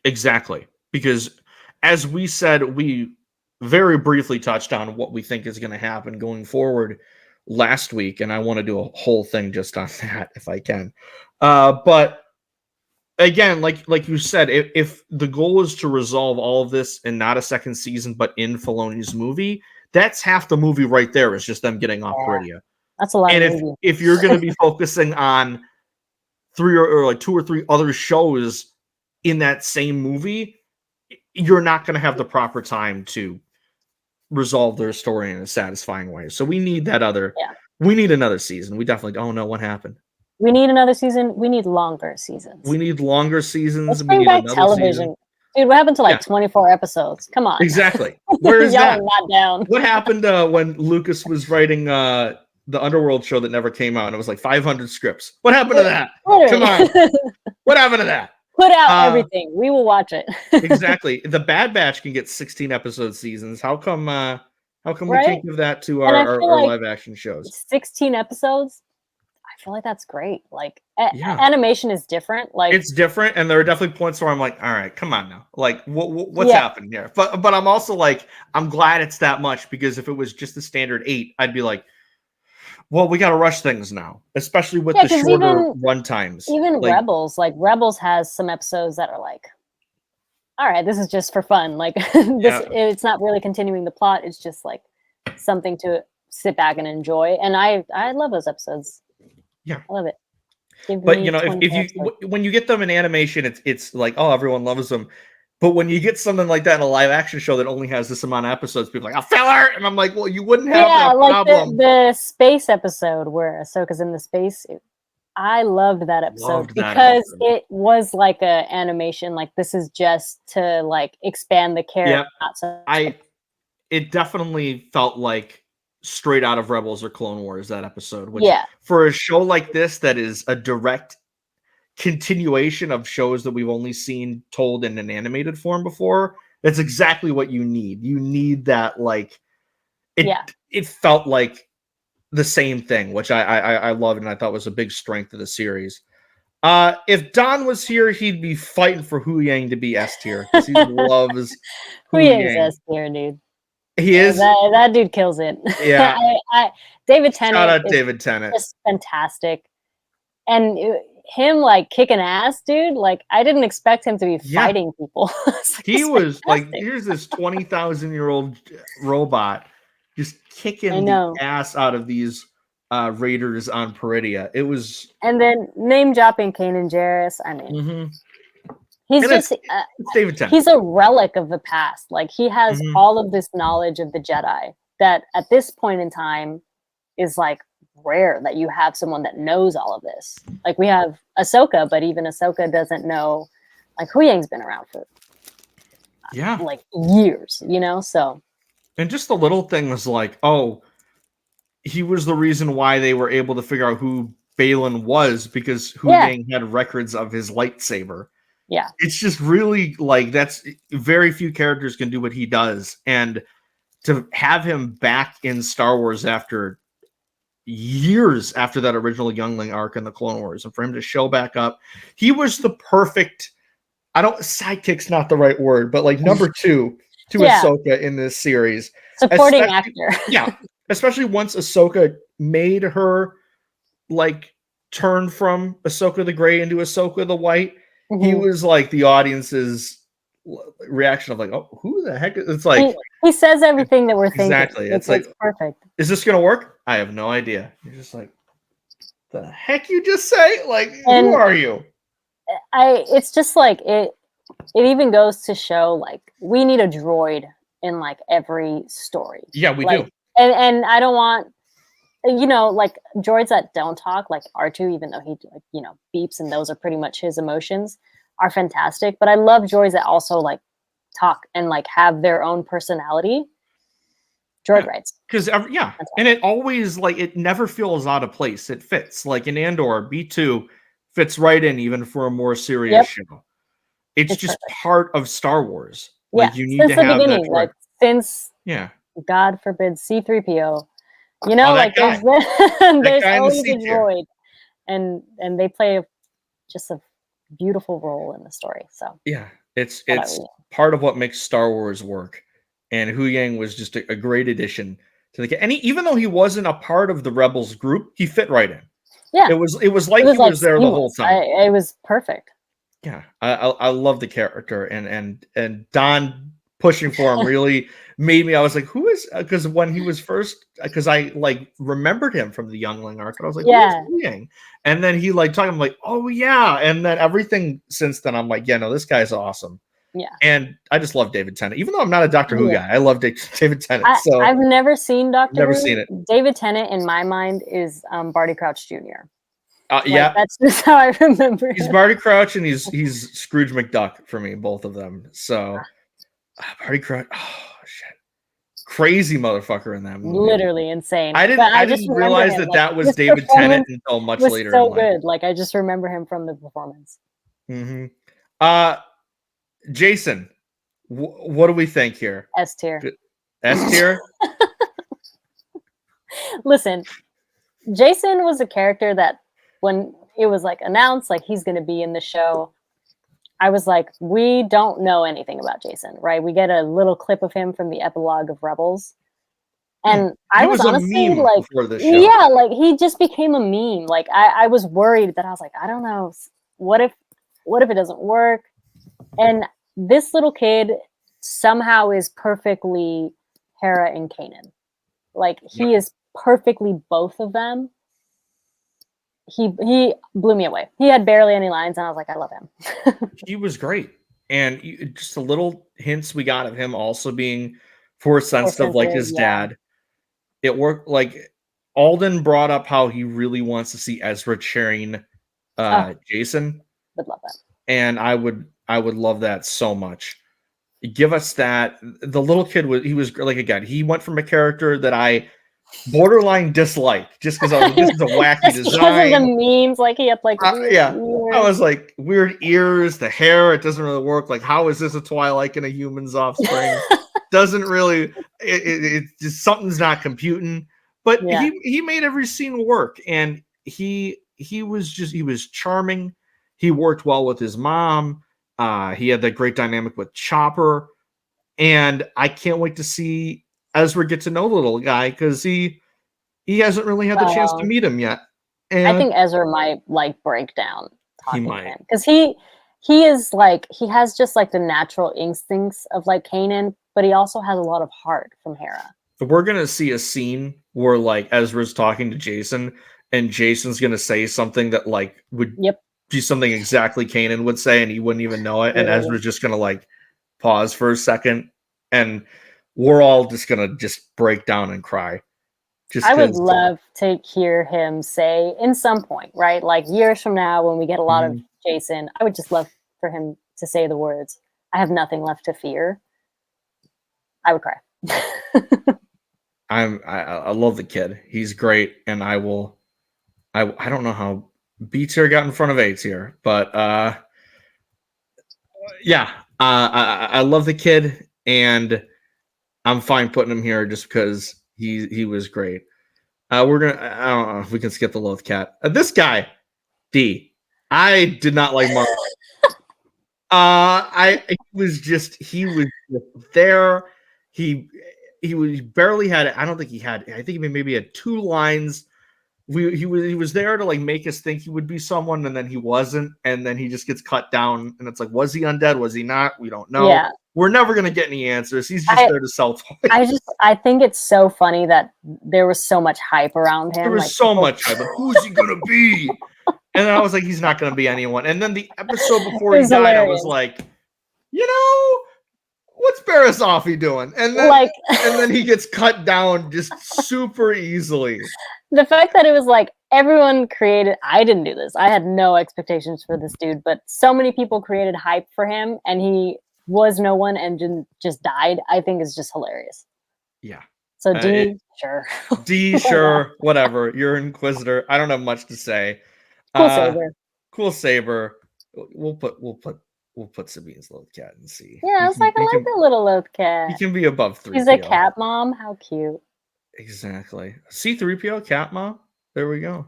Exactly. Because as we said, we very briefly touched on what we think is going to happen going forward last week, and I want to do a whole thing just on that if I can. But again, like you said, if the goal is to resolve all of this in not a second season, but in Filoni's movie, that's half the movie right there, is just them getting off Peridea. That's a lot. And if you're going to be focusing on 3 or like 2 or 3 other shows in that same movie, you're not going to have the proper time to resolve their story in a satisfying way. So we need that other We need another season. We definitely don't know what happened. We need another season. We need longer seasons. We need longer seasons. Let's We bring need back another television. season. Dude, what happened to like Yeah. 24 episodes? Come on. Exactly. Where is Y'all that? are not down. What happened when Lucas was writing the Underworld show that never came out and it was like 500 scripts? What happened to that? Literally. Come on. What happened to that? Put out everything. We will watch it. Exactly. The Bad Batch can get 16 episode seasons. How come we Right? can't give that to And I our feel like live action shows? 16 episodes. I feel like that's great. Like Yeah. animation is different. Like It's different, and there are definitely points where I'm like, all right, come on now. Like, what's Yeah. happening here? But I'm also like, I'm glad it's that much, because if it was just the standard 8, I'd be like, well, we got to rush things now, especially with Yeah, the 'cause shorter run times. even Like, Rebels has some episodes that are like, all right, this is just for fun. Like it's not really continuing the plot. It's just like something to sit back and enjoy. And I love those episodes. Yeah. I love it. Give But me you know, if 24 you episodes. when you get them in animation, it's like, oh, everyone loves them. But when you get something like that in a live action show that only has this amount of episodes, people are like, a filler, and I'm like, well, you wouldn't have Yeah, that like problem. the space episode where Ahsoka's in the space. I loved that episode Loved that because episode. it was like a animation. Like this is just to like expand the character. Yep. Not so It definitely felt like straight out of Rebels or Clone Wars, that episode. Which, Yeah. for a show like this that is a direct continuation of shows that we've only seen told in an animated form before, that's exactly what you need. You need that, like, it felt like the same thing, which I loved and I thought was a big strength of the series. If Don was here, he'd be fighting for Hu Yang to be S tier because he loves Hu Yang's S tier, dude. He is. That dude kills it. Yeah. David Tennant. Shout out David Tennant. Just fantastic. And him like kicking ass, dude. Like I didn't expect him to be fighting people. Like, he was fantastic. Like, here's this 20,000-year-old robot just kicking the ass out of these raiders on Peridia. It was. And then name dropping Kanan Jarrus. I mean, he's just it's David Tennant. He's a relic of the past. Like he has all of this knowledge of the Jedi that at this point in time is like rare that you have someone that knows all of this. Like we have Ahsoka, but even Ahsoka doesn't know. Like Hu Yang's been around for like years, you know. So and just the little thing was like, oh, he was the reason why they were able to figure out who Balin was, because Hu Yang had records of his lightsaber. Yeah, it's just really like, that's very few characters can do what he does, and to have him back in Star Wars after years after that original Youngling arc in the Clone Wars, and for him to show back up, he was the perfect. Sidekick's not the right word, but like number 2 to Ahsoka in this series, supporting actor. Yeah, especially once Ahsoka made her like turn from Ahsoka the Gray into Ahsoka the White. He was like the audience's reaction of like, oh, who the heck? It's like he says everything that we're thinking. Exactly. It's like perfect. Is this gonna work? I have no idea. You're just like, the heck you just say? Like, who are you? It's just like it even goes to show like we need a droid in like every story. Yeah, we do. And I don't want, you know, like droids that don't talk, like R2, even though he, like, you know, beeps and those are pretty much his emotions, are fantastic. But I love droids that also like talk and like have their own personality. Droid rights. Because and it always, like, it never feels out of place. It fits. Like in Andor, B2 fits right in, even for a more serious show. It's just perfect. Part of Star Wars. Like, you need since to the have beginning, that like since God forbid C-3PO, you know, like there's always a droid, and they play just a beautiful role in the story. So it's part of what makes Star Wars work. And Hu Yang was just a great addition to the. And even though he wasn't a part of the Rebels group, he fit right in. Yeah, it was like he was there the whole time. It was perfect. Yeah, I love the character, and Don pushing for him really made me. I was like, who is? Because when he was first, because I like remembered him from the Youngling arc, and I was like, who is Hu Yang? And then he like talking, I'm like, oh yeah, and then everything since then, I'm like, yeah, no, this guy's awesome. Yeah. And I just love David Tennant. Even though I'm not a Doctor Who guy, I love David Tennant. I've never seen Doctor never Who. seen it. David Tennant, in my mind, is Barty Crouch Jr. Yeah. That's just how I remember He's him. Barty Crouch and he's Scrooge McDuck for me, both of them. So Barty Crouch, shit. Crazy motherfucker in that movie. Literally insane. I didn't realize that was David Tennant until much later. So good. I just remember him from the performance. Mm-hmm. Jason, what do we think here? S tier. S tier? Listen, Jason was a character that when it was announced he's going to be in the show, I was like, we don't know anything about Jason, right? We get a little clip of him from the epilogue of Rebels. And I was honestly a meme before the show. Yeah, he just became a meme. I was worried that I was like, I don't know, what if it doesn't work? And this little kid somehow is perfectly Hera and Kanan. He is perfectly both of them. He blew me away. He had barely any lines, and I was like, I love him. He was great. And just the little hints we got of him also being force sensitive like his dad. It worked. Alden brought up how he really wants to see Ezra cheering Jason. Would love that. And I would love that so much. Give us that. The little kid was again, he went from a character that I borderline dislike just because I was this is a wacky design. Because of the memes, he had I was like weird ears, the hair, it doesn't really work. How is this a Twilight and a human's offspring? Doesn't really it just something's not computing. But he made every scene work, and he was charming. He worked well with his mom. He had that great dynamic with Chopper, and I can't wait to see Ezra get to know the little guy because he hasn't really had the chance to meet him yet. And I think Ezra might break down talking to him because he is he has just the natural instincts of Kanan, but he also has a lot of heart from Hera. We're gonna see a scene where Ezra's talking to Jason, and Jason's gonna say something that would be something exactly Kanan would say, and he wouldn't even know it. And Ezra's just gonna pause for a second, and we're all just gonna break down and cry. I would love to hear him say in some point, right? Years from now, when we get a lot of Jason, I would just love for him to say the words, "I have nothing left to fear." I would cry. I love the kid. He's great, and I don't know how B tier got in front of A tier, but I love the kid, and I'm fine putting him here just because he was great. I don't know if we can skip the Loth Cat. This guy, D. I did not like Mark. He was just there. He barely had it. I don't think he had. I think he maybe had 2 lines. He was there to make us think he would be someone, and then he wasn't, and then he just gets cut down, and it's was he undead? Was he not? We don't know. Yeah. We're never gonna get any answers. He's just there to sell toys. I think it's so funny that there was so much hype around him. There was so much hype. Who's he gonna be? And then I was like, he's not gonna be anyone. And then the episode before he died, hilarious. I was like, what's Barasafi doing? And then and then he gets cut down just super easily. The fact that it was everyone created, I didn't do this. I had no expectations for this dude, but so many people created hype for him, and he was no one and just died. I think is just hilarious. Yeah. So D, sure. D, sure, whatever. You're an Inquisitor. I don't have much to say. Cool saber. Cool saber. We'll put Sabine's Loth Cat and see. Yeah, I was I like the little Loth Cat. He can be above 3. He's a cat mom. How cute. Exactly. C-3PO cat mom. There we go.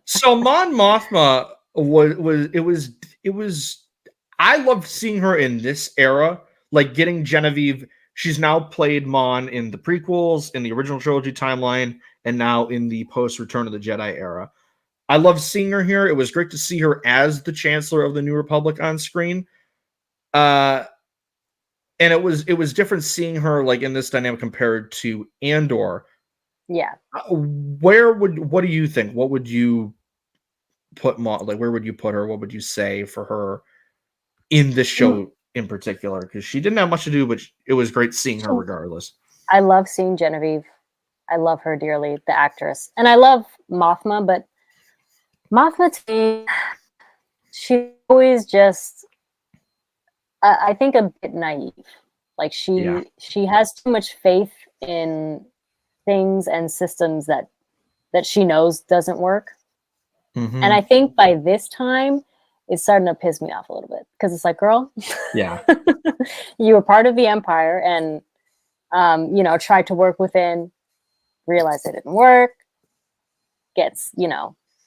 So Mon Mothma was I loved seeing her in this era, getting Genevieve. She's now played Mon in the prequels, in the original trilogy timeline, and now in the post Return of the Jedi era. I loved seeing her here. It was great to see her as the Chancellor of the New Republic on screen. And it was different seeing her in this dynamic compared to Andor. Yeah. What do you think? What would you put Maud? Like, where would you put her? What would you say for her in this show in particular? Because she didn't have much to do, but it was great seeing her regardless. I love seeing Genevieve. I love her dearly, the actress. And I love Mothma, but Mothma to me, she's always just, I think, a bit naive. Like she has too much faith in things and systems that she knows doesn't work. Mm-hmm. And I think by this time, it's starting to piss me off a little bit because it's like, girl, yeah, you were part of the Empire and, tried to work within, realized it didn't work, gets,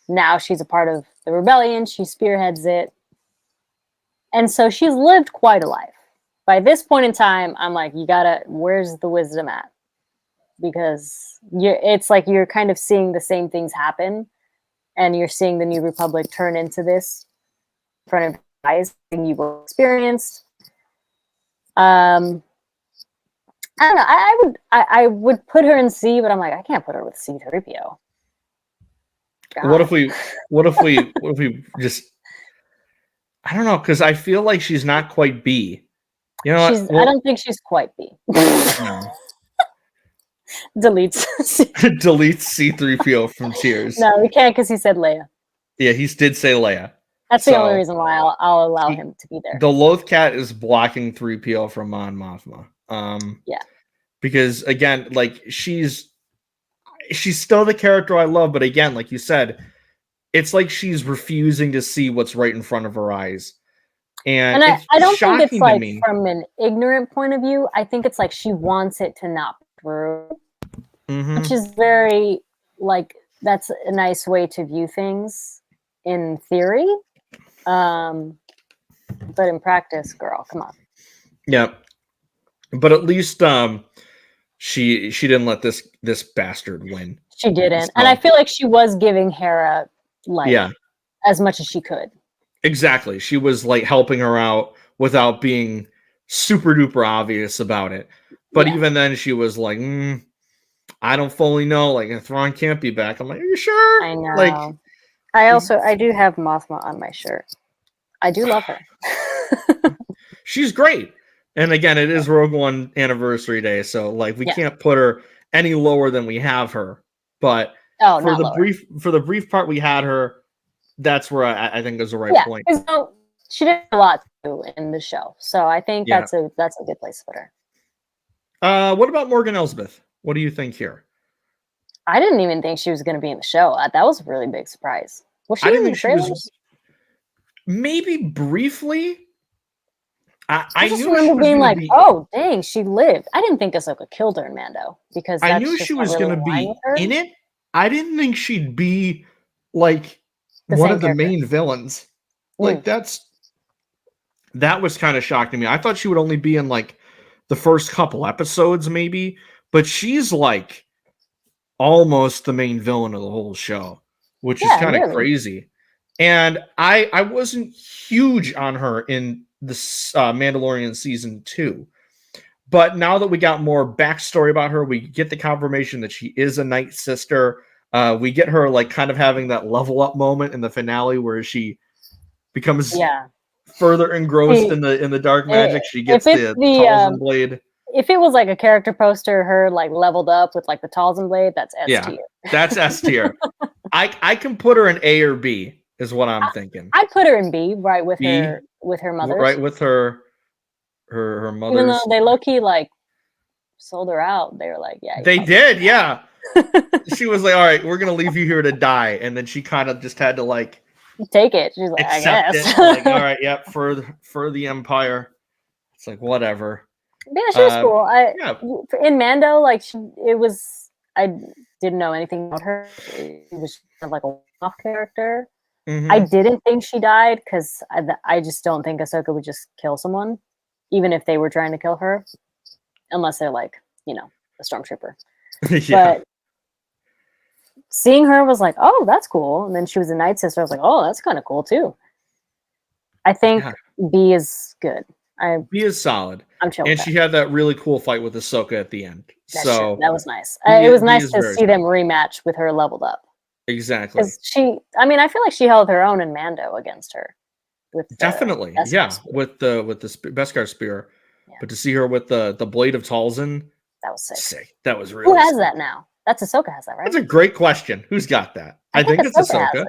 now she's a part of the rebellion, she spearheads it. And so she's lived quite a life. By this point in time, I'm like, where's the wisdom at? Because it's like you're kind of seeing the same things happen, and you're seeing the New Republic turn into this in front of your eyes, and you've experienced. I don't know. I would put her in C, but I'm like, I can't put her with C-3PO. What if we just? I don't know, because I feel like she's not quite B. You know, I don't think she's quite B. No. Deletes C-3PO from tiers. No, we can't because he said Leia. Yeah, he did say Leia. That's the only reason why I'll allow him to be there. The Loth Cat is blocking 3PO from Mon Mothma. Yeah. Because again, like she's still the character I love, but again, like you said, it's like she's refusing to see what's right in front of her eyes. And I don't think it's like me. From an ignorant point of view. I think it's like she wants it to not be true, which is very like that's a nice way to view things in theory, but in practice, girl, come on. Yeah, but at least she didn't let this bastard win. She didn't, and I feel like she was giving Hera as much as she could. Exactly. She was like helping her out without being super duper obvious about it. But even then she was like, I don't fully know. Like, Thrawn can't be back. I'm like, are you sure? I know. Like, I do have Mothma on my shirt. I do love her. She's great. And again, it is Rogue One anniversary day. So like we can't put her any lower than we have her. But for the brief part we had her, that's where I think is the right point. So she did a lot too in the show, so I think that's a good place to put her. What about Morgan Elsbeth? What do you think here? I didn't even think she was going to be in the show. That was a really big surprise. Was she in the trailers? Maybe briefly. I just remember being like, "Oh, dang, she lived." I didn't think Ahsoka killed her in Mando because I knew she was going to be in it. I didn't think she'd be like one of the main villains. Like that was kind of shocking to me. I thought she would only be in like the first couple episodes maybe, but she's like almost the main villain of the whole show, which is kind of crazy. And I wasn't huge on her in the Mandalorian season 2. But now that we got more backstory about her, we get the confirmation that she is a Night Sister. We get her like kind of having that level up moment in the finale where she becomes further engrossed in the dark magic. She gets the Talzin blade. If it was like a character poster, her like leveled up with like the Talzin blade, that's S tier. That's S tier. I can put her in A or B, is what I'm thinking. I'd put her in B, right with her mother. Right with her mother. Even though they low key like sold her out, they were like, they did, yeah. She was like, all right, we're gonna leave you here to die, and then she kind of just had to like take it. She's like, I guess. Like, all right, for the Empire. It's like whatever. Yeah, she was cool. In Mando, like I didn't know anything about her. It was kind of like a one-off character. I didn't think she died because I just don't think Ahsoka would just kill someone, even if they were trying to kill her, unless they're like, a stormtrooper. But seeing her was like, oh, that's cool. And then she was a Night Sister. I was like, oh, that's kind of cool too. I think B is good. B is solid. I'm chill. And she had that really cool fight with Ahsoka at the end. That was nice. It was nice to see them rematch with her leveled up. Exactly. Because I feel like she held her own in Mando against her. With Definitely. Beskar Yeah. spear. With the Beskar spear. Yeah. But to see her with the blade of Talzin, That was sick. sick. That was Who really has sick. that now? That's Ahsoka has that, right? That's a great question. Who's got that? I I think think it's Ahsoka has Ahsoka. it.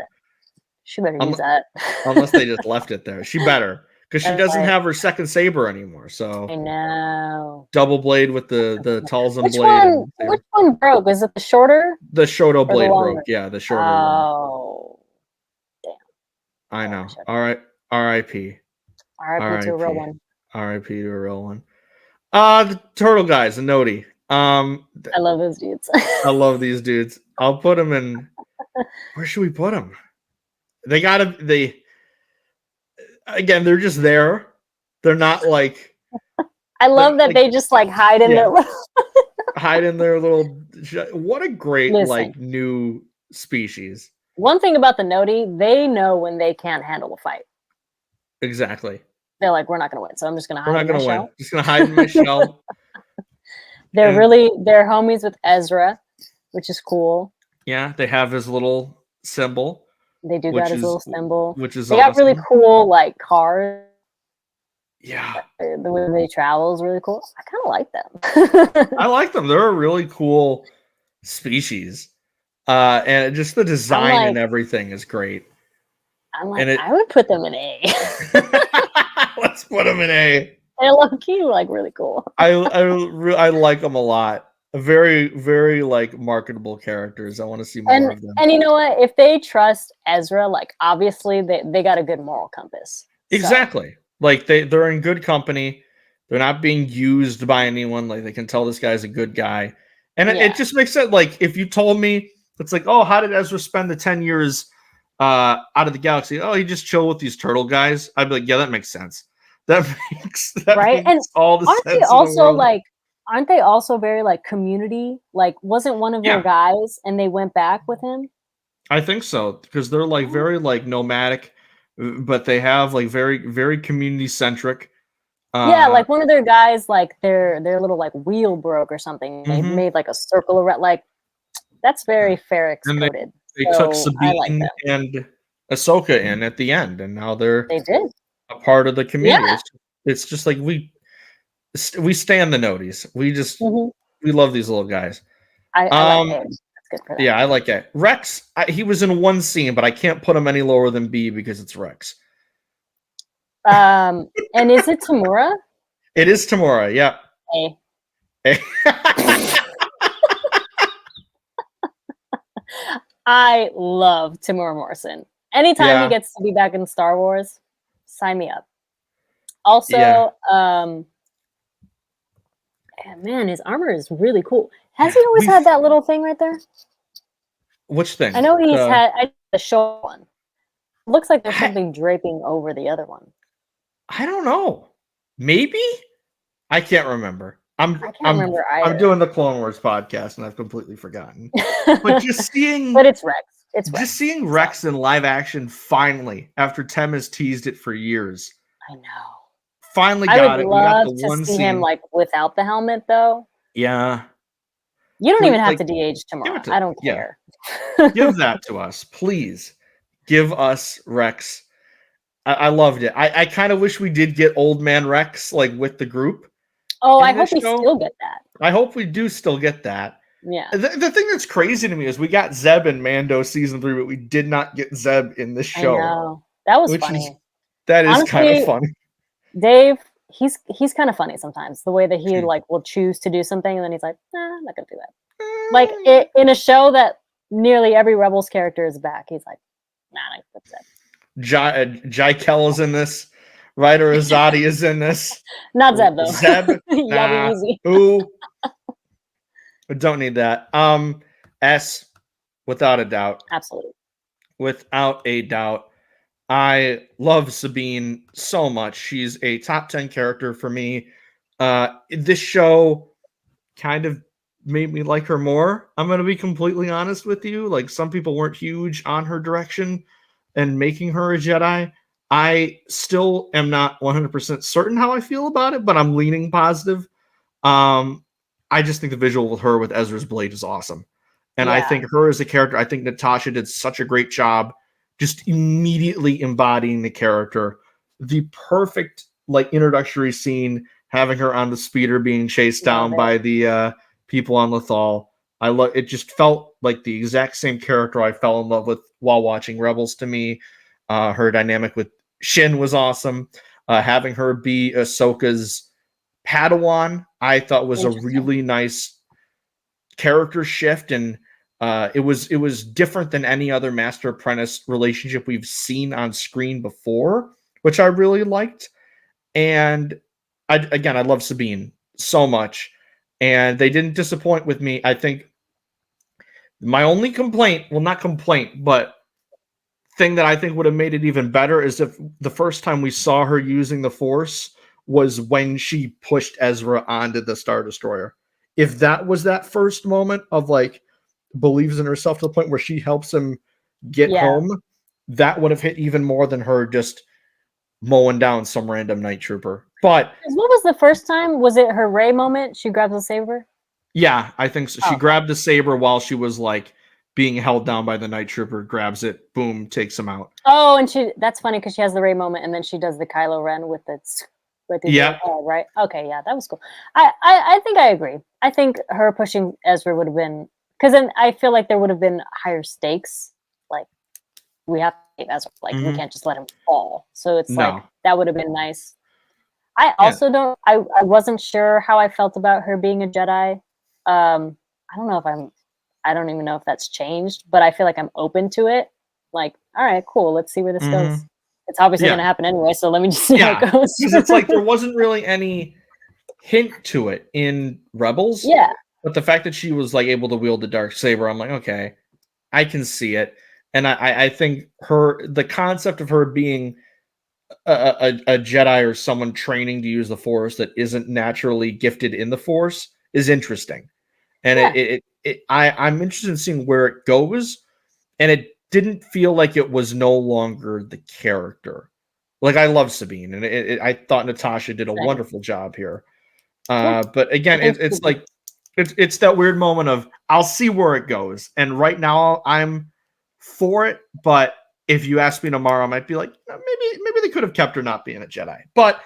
She better Um, use that. unless they just left it there. She better. Because she That's doesn't right. have her second saber anymore. So I know. double blade with the Talzin Which blade and one broke? Is it the shorter the Shoto or the blade broke. longer? Yeah, the shorter one. Oh, damn. I I like know. Shoto. All right. R.I.P. RIP to a real R.I.P. one. R.I.P. to a real one. The turtle guys, the Noti. I love those dudes. I love these dudes. I'll put them in. Where should we put them? They gotta. Again, they're just there. They're not like. I love that they just like hide in their little. hide in their little. What a great Listen. new species. One thing about the Noti, they know when they can't handle a fight. Exactly. They're like, we're not going to win, so I'm just going to We're hide not in my gonna win. shell. Just gonna hide in my shell. They're And- they're homies with Ezra, which is cool. Yeah, they have his little symbol. They do got his little symbol. Which is They got really awesome. cool like cars. Yeah. The way they travel is really cool. I kind of like them. I like them. They're a really cool species. And just the design and everything is great. I'm like, I would put them in A. Let's put them in A. They're low key like really cool. I like them a lot. Very, very like marketable characters. I want to see more of them. And you know what? If they trust Ezra, like obviously they got a good moral compass. Exactly. So. Like they're in good company. They're not being used by anyone. Like they can tell this guy's a good guy. And it just makes sense. Like if you told me it's like, oh, how did Ezra spend the 10 years out of the galaxy? Oh, he just chilled with these turtle guys. I'd be like, yeah, that makes sense. That makes all the sense. Aren't they also like aren't they also very like community? Like wasn't one of their guys and they went back with him? I think so, because they're like very like nomadic, but they have like very, very community centric. Yeah, like one of their guys, like their little like wheel broke or something. They made like a circle around. Like that's very Ferrix coded. They took Sabine and Ahsoka in at the end, and now they did a part of the community. Yeah. It's just like we stand the Noties. We just we love these little guys. I like it. That's good for them. Yeah, I like it. Rex, he was in one scene, but I can't put him any lower than B because it's Rex. And is it Tamura? It is Tamura, yeah. A. I love Tamura Morrison. Anytime he gets to be back in Star Wars, sign me up. Also, man, his armor is really cool. Has he always had that little thing right there? Which thing? I know he's had the short one. Looks like there's something draping over the other one. I don't know. Maybe? I can't remember. I can't remember either. I'm doing the Clone Wars podcast and I've completely forgotten. But just seeing But it's Rex. Just seeing Rex in live action finally, after Tem has teased it for years. I know. Finally got it. We got the one scene. Him like without the helmet though. Yeah. You don't even have to de-age tomorrow. I don't care. Give that to us, please. Give us Rex. I loved it. I kind of wish we did get Old Man Rex like with the group. Oh, I hope we still get that. I hope we do still get that. Yeah. The thing that's crazy to me is we got Zeb in Mando season 3, but we did not get Zeb in this show. I know. That was funny. That is kind of funny. Dave, he's kind of funny sometimes. The way that he like will choose to do something and then he's like, I'm not gonna do that. Like in a show that nearly every Rebels character is back, he's like, nah, that's it. Jai Kell is in this. Ryder Azadi is in this. Not Zeb though. Zeb. Y'all be easy. Ooh. Don't need that. S, without a doubt. Absolutely. Without a doubt. I love Sabine so much. She's a top 10 character for me. This show kind of made me like her more. I'm going to be completely honest with you. Like some people weren't huge on her direction and making her a Jedi. I still am not 100% certain how I feel about it, but I'm leaning positive. I just think the visual with her with Ezra's blade is awesome. And I think her as a character, I think Natasha did such a great job just immediately embodying the character. The perfect like introductory scene, having her on the speeder being chased down by the people on Lothal. I love it. Just felt like the exact same character I fell in love with while watching Rebels. To me, her dynamic with Shin was awesome. Having her be Ahsoka's Padawan, I thought was a really nice character shift, and it was different than any other master apprentice relationship we've seen on screen before, which I really liked. And I love Sabine so much, and they didn't disappoint with me. I think my only complaint, well, not complaint, but thing that I think would have made it even better is if the first time we saw her using the Force was when she pushed Ezra onto the Star Destroyer. If that was that first moment of like believes in herself to the point where she helps him get home, that would have hit even more than her just mowing down some random night trooper. But what was the first time? Was it her Rey moment? She grabs the saber? Yeah, I think so. She grabbed the saber while she was like being held down by the night trooper, grabs it, boom, takes him out. Oh, and that's funny because she has the Rey moment and then she does the Kylo Ren with the head, right? Okay, yeah, that was cool. I think I agree. I think her pushing Ezra would have been, because then I feel like there would have been higher stakes. Like, we have to save Ezra. Like, we can't just let him fall. So it's like, that would have been nice. I also I wasn't sure how I felt about her being a Jedi. I don't know if I don't even know if that's changed, but I feel like I'm open to it. Like, all right, cool. Let's see where this goes. It's obviously going to happen anyway, so let me just see how it goes. Because it's like there wasn't really any hint to it in Rebels. Yeah. But the fact that she was like able to wield the dark saber, I'm like, okay, I can see it. And I think the concept of her being a Jedi or someone training to use the Force that isn't naturally gifted in the Force is interesting. And I'm interested in seeing where it goes. And it didn't feel like it was no longer the character. Like, I love Sabine, and I thought Natasha did a wonderful job here. But again, it's like it's that weird moment of I'll see where it goes. And right now I'm for it, but if you ask me tomorrow, I might be like, maybe they could have kept her not being a Jedi. But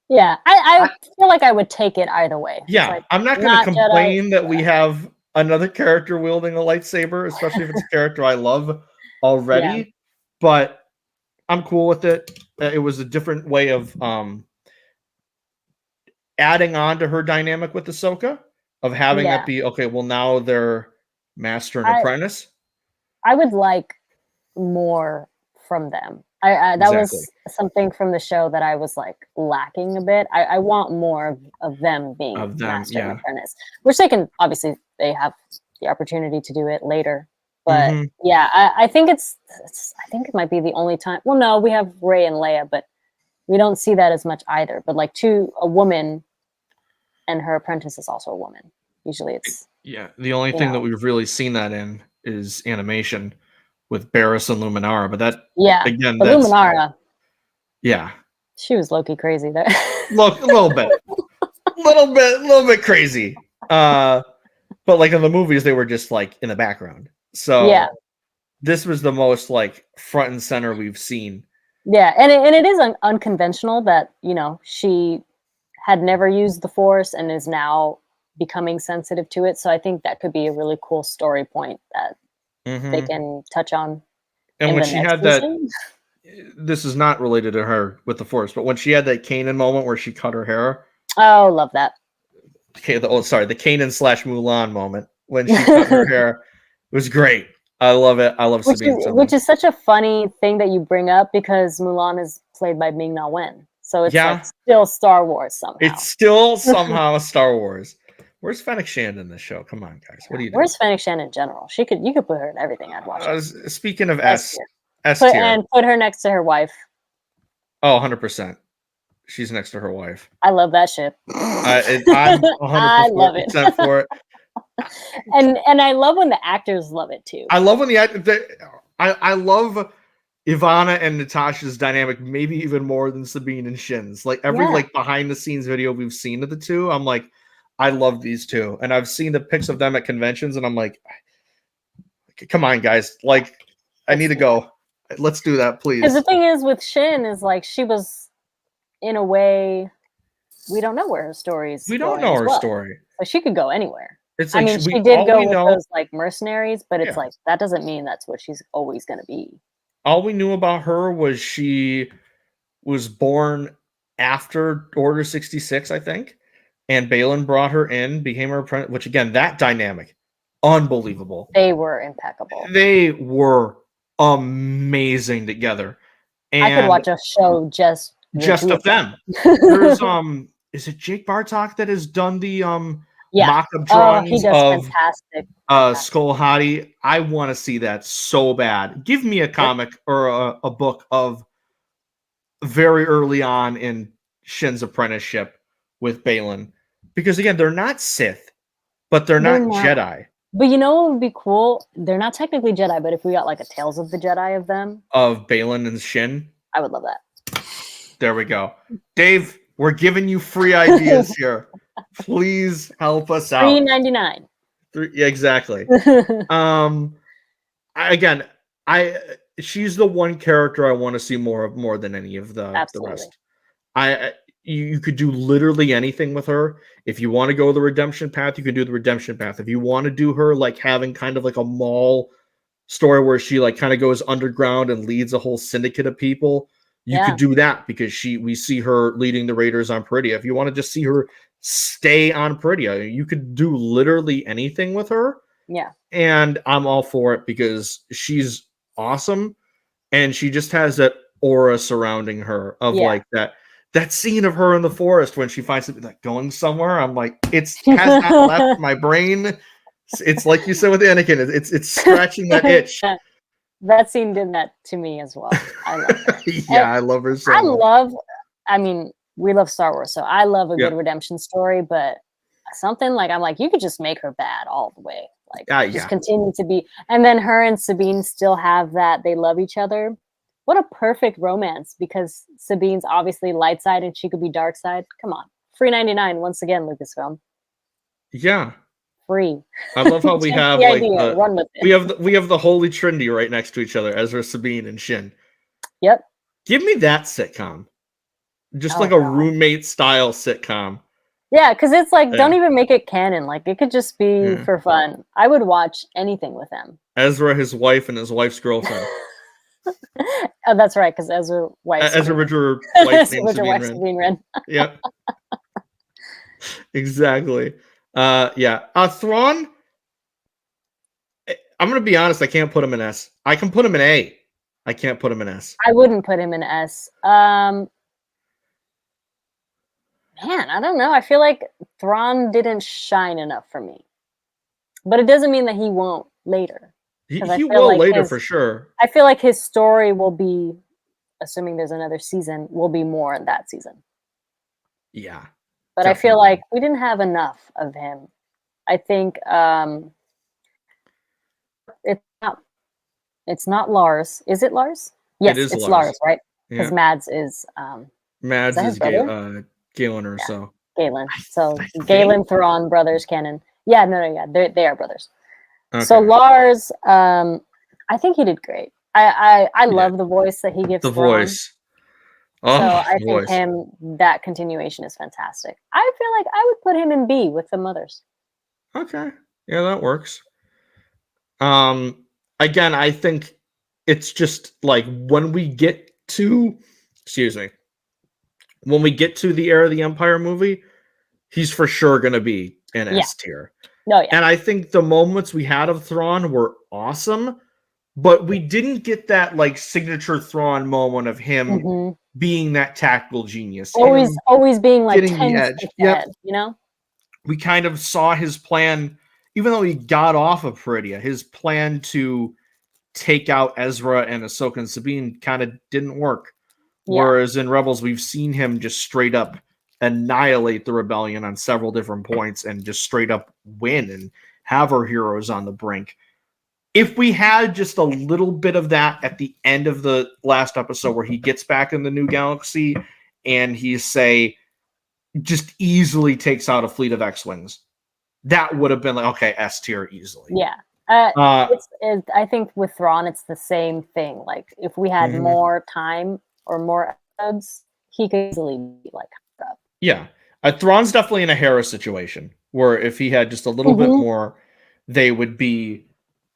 yeah, I feel like I would take it either way. Yeah, like, I'm not going to complain that we have another character wielding a lightsaber, especially if it's a character I love already. Yeah. But I'm cool with it. It was a different way of adding on to her dynamic with Ahsoka, of having that be, okay, well, now they're master and apprentice. I would like more from them. That was something from the show that I was like lacking a bit. I want more of them being master and apprentice, which they can obviously, they have the opportunity to do it later. But I think I think it might be the only time. Well, no, we have Rey and Leia, but we don't see that as much either. But like a woman and her apprentice is also a woman. Usually it's the only thing that we've really seen that in is animation with Barriss and Luminara, but that again, but that's Luminara, she was low-key crazy there. Look, a little bit crazy. But like in the movies, they were just like in the background. So this was the most like front and center we've seen. Yeah, and it is unconventional that she had never used the Force and is now becoming sensitive to it. So I think that could be a really cool story point that they can touch on. And when she had season. This is not related to her with the Force, but when she had that Kanan moment where she cut her hair. Oh, love that. Okay, the Kanan/Mulan moment when she cut her hair. It was great. I love it. I love Sabine so much. Which is such a funny thing that you bring up because Mulan is played by Ming-Na Wen. So it's like still Star Wars somehow. It's still somehow Star Wars. Where's Fennec Shand in this show? Come on, guys. What are you doing? Where's Fennec Shand in general? You could put her in everything. I'd watch it. Speaking of S tier. And put her next to her wife. Oh, 100%. She's next to her wife. I love that shit. I'm 100% for it. And I love when the actors love it too. I love when the actors. I love Ivana and Natasha's dynamic, maybe even more than Sabine and Shin's. Like every like behind the scenes video we've seen of the two, I'm like, I love these two, and I've seen the pics of them at conventions, and I'm like, come on, guys. Like, I need to go. Let's do that, please. Because the thing is with Shin is like she was, in a way, we don't know where her story's We don't going know as her well. story. So she could go anywhere. It's I like mean, she all did go we with know, those like mercenaries, but it's Yeah. like that doesn't mean that's what she's always going to be. all we knew about her was she was born after Order 66, I think. And Balin brought her in, became her apprentice, which again, that dynamic, unbelievable. They were impeccable. They were amazing together. And I could watch a show just of them. There's is it Jake Bartok that has done the mock-up he drawings does of fantastic. Skull Hottie? I want to see that so bad. Give me a comic or a book of very early on in Shin's apprenticeship with Balin. Because again, they're not Sith, but they're not Jedi. But you know what would be cool? They're not technically Jedi, but if we got like a Tales of the Jedi of them. Of Balin and Shin. I would love that. There we go. Dave, we're giving you free ideas here. Please help us out. $3.99. Yeah, exactly. She's the one character I want to see more of, more than any of the rest. You could do literally anything with her. If you want to go the redemption path, you can do the redemption path. If you want to do her like having kind of like a Maul story where she like kind of goes underground and leads a whole syndicate of people, you could do that because we see her leading the Raiders on Peridea. If you want to just see her stay on Peridea, you could do literally anything with her. Yeah. And I'm all for it because she's awesome and she just has that aura surrounding her of like that scene of her in the forest when she finds it like going somewhere. I'm like, has not left my brain. It's like you said with Anakin, it's scratching that itch. That scene did that to me as well. I love her. I love her so much. I mean, we love Star Wars, so I love a good redemption story, but something like, I'm like, you could just make her bad all the way. Like, just continue to be. And then her and Sabine still have that. They love each other. What a perfect romance, because Sabine's obviously light side and she could be dark side. Come on. $3.99 once again, Lucasfilm. Yeah. Free. I love how we have like run with it. we have the Holy Trinity right next to each other, Ezra, Sabine, and Shin. Yep. Give me that sitcom. Just like a roommate style sitcom. Yeah, because it's like, don't even make it canon. Like, it could just be for fun. I would watch anything with him. Ezra, his wife, and his wife's girlfriend. Oh, that's right, because Ezra White's Ridger wife's Sabine Wren. Yep. Exactly. Thrawn, I'm gonna be honest, I can't put him in S. I can put him in A. I can't put him in S. I wouldn't put him in S. Man, I don't know. I feel like Thrawn didn't shine enough for me. But it doesn't mean that he won't later. He will like later for sure. I feel like his story will be, assuming there's another season, will be more in that season. Yeah. But definitely. I feel like we didn't have enough of him. I think it's not Lars. Is it Lars? Yes, it's Lars, right? Because Mads is Galen or so. Galen. So Galen, Thrawn, brothers, canon. Yeah, no, they are brothers. Okay. So Lars, I think he did great. I love the voice that he gives. The Thrawn. Voice. Oh, so I think that continuation is fantastic. I feel like I would put him in B with the mothers. Okay. Yeah, that works. Again, I think it's just like when we get to the Heir of the Empire movie, he's for sure going to be in S tier. No, yeah. And I think the moments we had of Thrawn were awesome, but we didn't get that like signature Thrawn moment of him being that tactical genius. Always being like getting the edge. Ahead, you know? We kind of saw his plan, even though he got off of Peridea, his plan to take out Ezra and Ahsoka and Sabine kind of didn't work. Yeah. Whereas in Rebels, we've seen him just straight up annihilate the rebellion on several different points and just straight up win and have our heroes on the brink. If we had just a little bit of that at the end of the last episode where he gets back in the New Galaxy and he just easily takes out a fleet of X-Wings, that would have been like, okay, S tier easily. Yeah. Uh, I think with Thrawn, it's the same thing. Like, if we had Mhm. more time or more episodes, he could easily be like, up. Yeah. Thrawn's definitely in a Hera situation where if he had just a little bit more, they would be,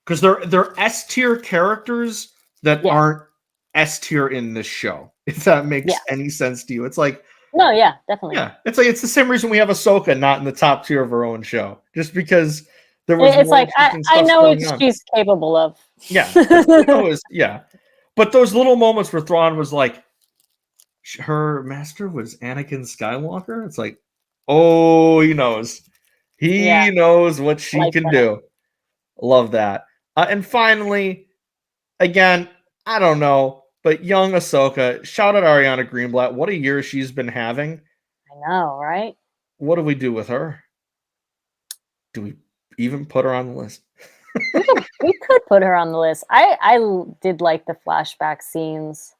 because they're S tier characters that Yeah. aren't S tier in this show. If that makes Yeah. any sense to you, it's like, No, yeah, definitely. yeah, it's like it's the same reason we have Ahsoka not in the top tier of her own show, just because there was It's more like interesting I stuff know going what on. she's capable of. Yeah, you know, yeah, but those little moments where Thrawn was like, her master was Anakin Skywalker. It's like, oh, he knows. Yeah. He knows what she Like can that. do. Love that. And finally, again, I don't know, but young Ahsoka, shout out Ariana Greenblatt. What a year she's been having. I know, right? What do we do with her? Do we even put her on the list? We could put her on the list. I did like the flashback scenes.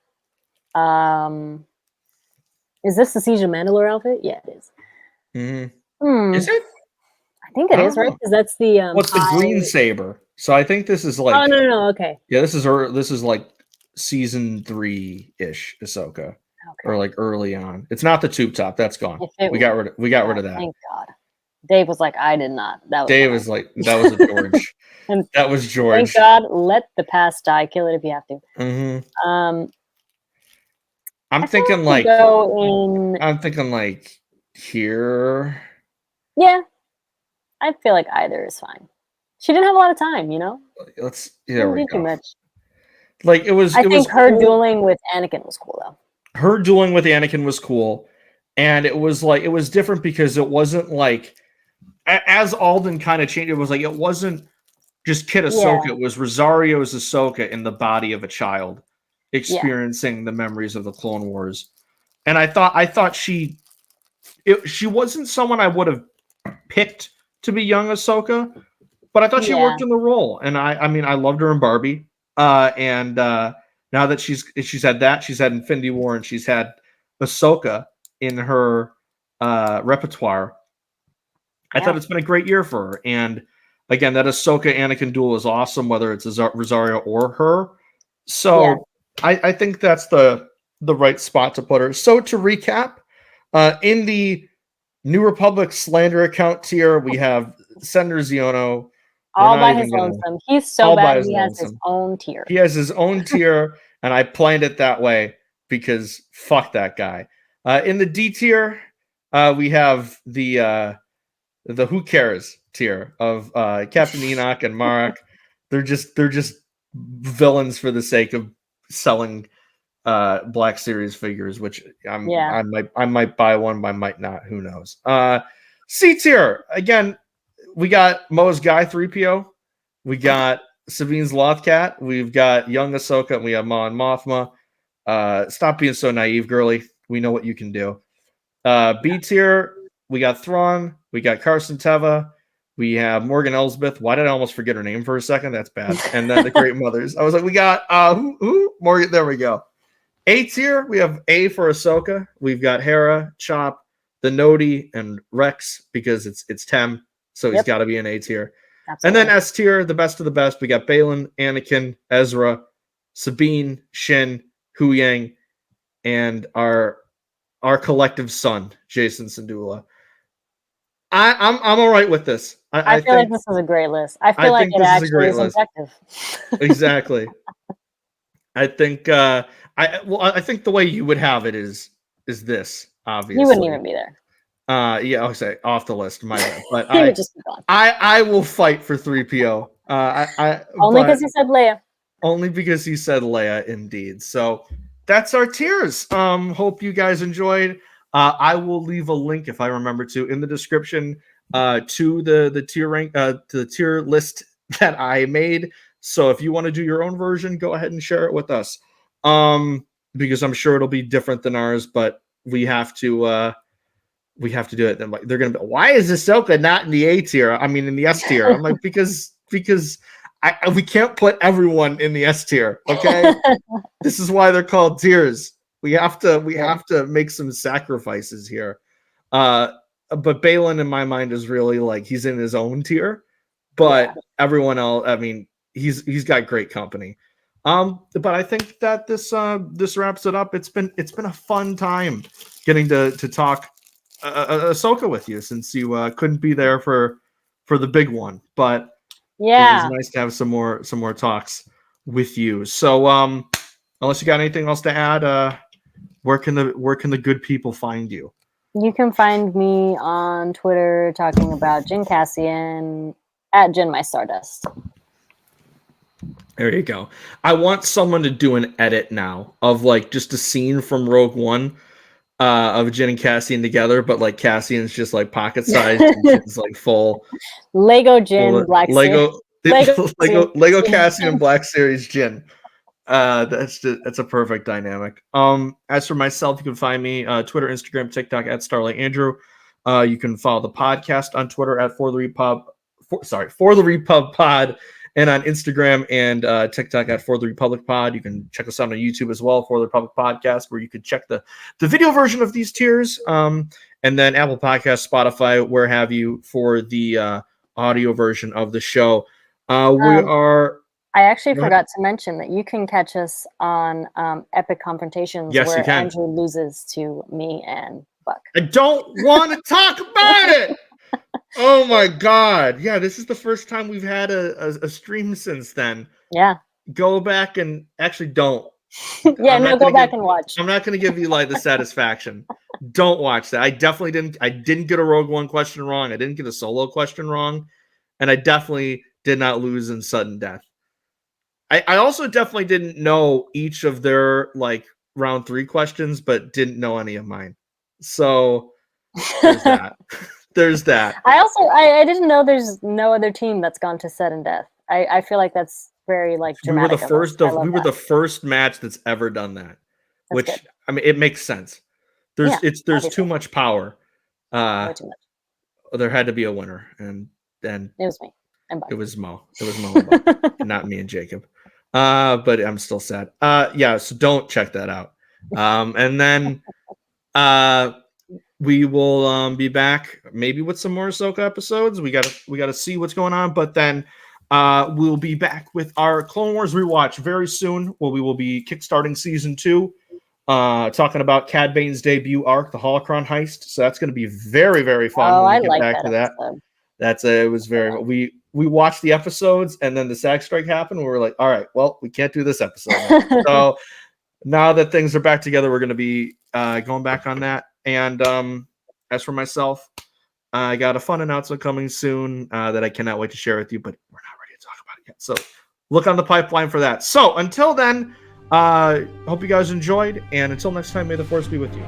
Is this the Siege of Mandalore outfit? Yeah, it is. Is it? I think I it don't is, right? know. Because that's the What's the green saber? So I think this is like, Oh no, okay. yeah, this is like season 3-ish Ahsoka, or like early on. It's not the tube top. That's gone. We got rid of that. Thank God. Dave was like, I did not. That was Dave is like, that was a George. And that was George. Thank God. Let the past die. Kill it if you have to. I'm thinking like here. Yeah, I feel like either is fine. She didn't have a lot of time, you know. There we go. Too much. Like it was. I think her dueling with Anakin was cool though. Her dueling with Anakin was cool, and it was different because it wasn't like, as Alden kind of changed. It was like, it wasn't just Kid Ahsoka. Yeah. It was Rosario's Ahsoka in the body of a child, experiencing the memories of the Clone Wars. And I thought she wasn't someone I would have picked to be young Ahsoka, but I thought she worked in the role. And I mean, I loved her in Barbie. And now that she's had that, she's had Infinity War, and she's had Ahsoka in her repertoire. I thought it's been a great year for her. And again, that Ahsoka Anakin duel is awesome, whether it's Rosario or her. So I think that's the right spot to put her. So to recap, in the New Republic slander account tier, we have Senator Xiono. All by his lonesome. He's so bad he has his own tier. He has his own tier, and I planned it that way because fuck that guy. In the D tier, we have the who cares tier of Captain Enoch and Marek. They're just villains for the sake of selling Black Series figures, which I might buy one, but I might not. Who knows? C tier again. We got Mo's Guy 3PO. We got Sabine's Lothcat. We've got young Ahsoka, and we have Ma and Mothma. Stop being so naive, girly. We know what you can do. B tier, we got Thrawn. We got Carson Teva. We have Morgan Elsbeth. Why did I almost forget her name for a second? That's bad. And then the Great Mothers. I was like, we got who? Morgan. There we go. A tier, we have A for Ahsoka. We've got Hera, Chop, the Nodi, and Rex because it's Tem. So he's got to be an A tier. And then S tier, the best of the best. We got Balin, Anakin, Ezra, Sabine, Shin, Hu Yang, and our collective son, Jason Syndulla. I'm all right with this. I feel like this is a great list. I feel like it actually is objective. Exactly. I think I think the way you would have it is this, obviously. You wouldn't even be there. Yeah, I'll say off the list, my bad. But I will fight for 3PO. Only because he said Leia. Only because he said Leia, indeed. So that's our tiers. Hope you guys enjoyed. I will leave a link, if I remember to, in the description to the tier rank to the tier list that I made. So if you want to do your own version, go ahead and share it with us. Because I'm sure it'll be different than ours, but we have to do it. Then they're gonna be, why is Ahsoka not in the A tier? I mean, in the S tier. I'm like, because we can't put everyone in the S tier. Okay, this is why they're called tiers. We have to make some sacrifices here. But Balin, in my mind, is really like he's in his own tier. but everyone else, I mean, he's got great company. But I think that this wraps it up. It's been a fun time getting to talk Ahsoka with you, since you couldn't be there for the big one, but it was nice to have some more talks with you. So unless you got anything else to add, where can the good people find you? You can find me on Twitter talking about Jyn Cassian at Jyn My Stardust. There you go. I want someone to do an edit now of like just a scene from Rogue One of Jyn and Cassian together, but like Cassian's just like pocket sized and Jyn's like full Lego Jyn Black Lego Cassian Black Series Jyn. That's a perfect dynamic. As for myself, you can find me Twitter, Instagram, TikTok at Starlight Andrew. You can follow the podcast on Twitter at For the Repub Pod, and on Instagram and TikTok at For the Republic Pod. You can check us out on YouTube as well, For the Republic Podcast, where you can check the video version of these tiers. And then Apple Podcasts, Spotify, where have you, for the audio version of the show. I actually forgot to mention that you can catch us on Epic Confrontations, where Andrew loses to me and Buck. I don't want to talk about it. Oh my God. Yeah, this is the first time we've had a stream since then. Yeah. Go back and actually don't. Go back and watch. I'm not going to give you like the satisfaction. Don't watch that. I didn't get a Rogue One question wrong. I didn't get a Solo question wrong. And I definitely did not lose in sudden death. I also definitely didn't know each of their like round 3 questions, but didn't know any of mine. So there's that. There's that. I didn't know there's no other team that's gone to sudden death. I feel like that's very like dramatic. We were the first match that's ever done that. Which good. I mean, it makes sense. There's too much power. Way too much. There had to be a winner, and then it was me. It was Mo. It was Mo and Buck, not me and Jacob. But I'm still sad. So don't check that out. And then we will be back maybe with some more Ahsoka episodes. We gotta see what's going on, but then we'll be back with our Clone Wars rewatch very soon, where we will be kickstarting season 2, talking about Cad Bane's debut arc, the Holocron heist. So that's going to be very, very fun. Oh, I like that. It was very. We watched the episodes, and then the SAG strike happened. And we were like, all right, well, we can't do this episode now. So now that things are back together, we're going to be going back on that. And as for myself, I got a fun announcement coming soon that I cannot wait to share with you, but we're not ready to talk about it yet. So look on the pipeline for that. So until then, hope you guys enjoyed. And until next time, may the Force be with you.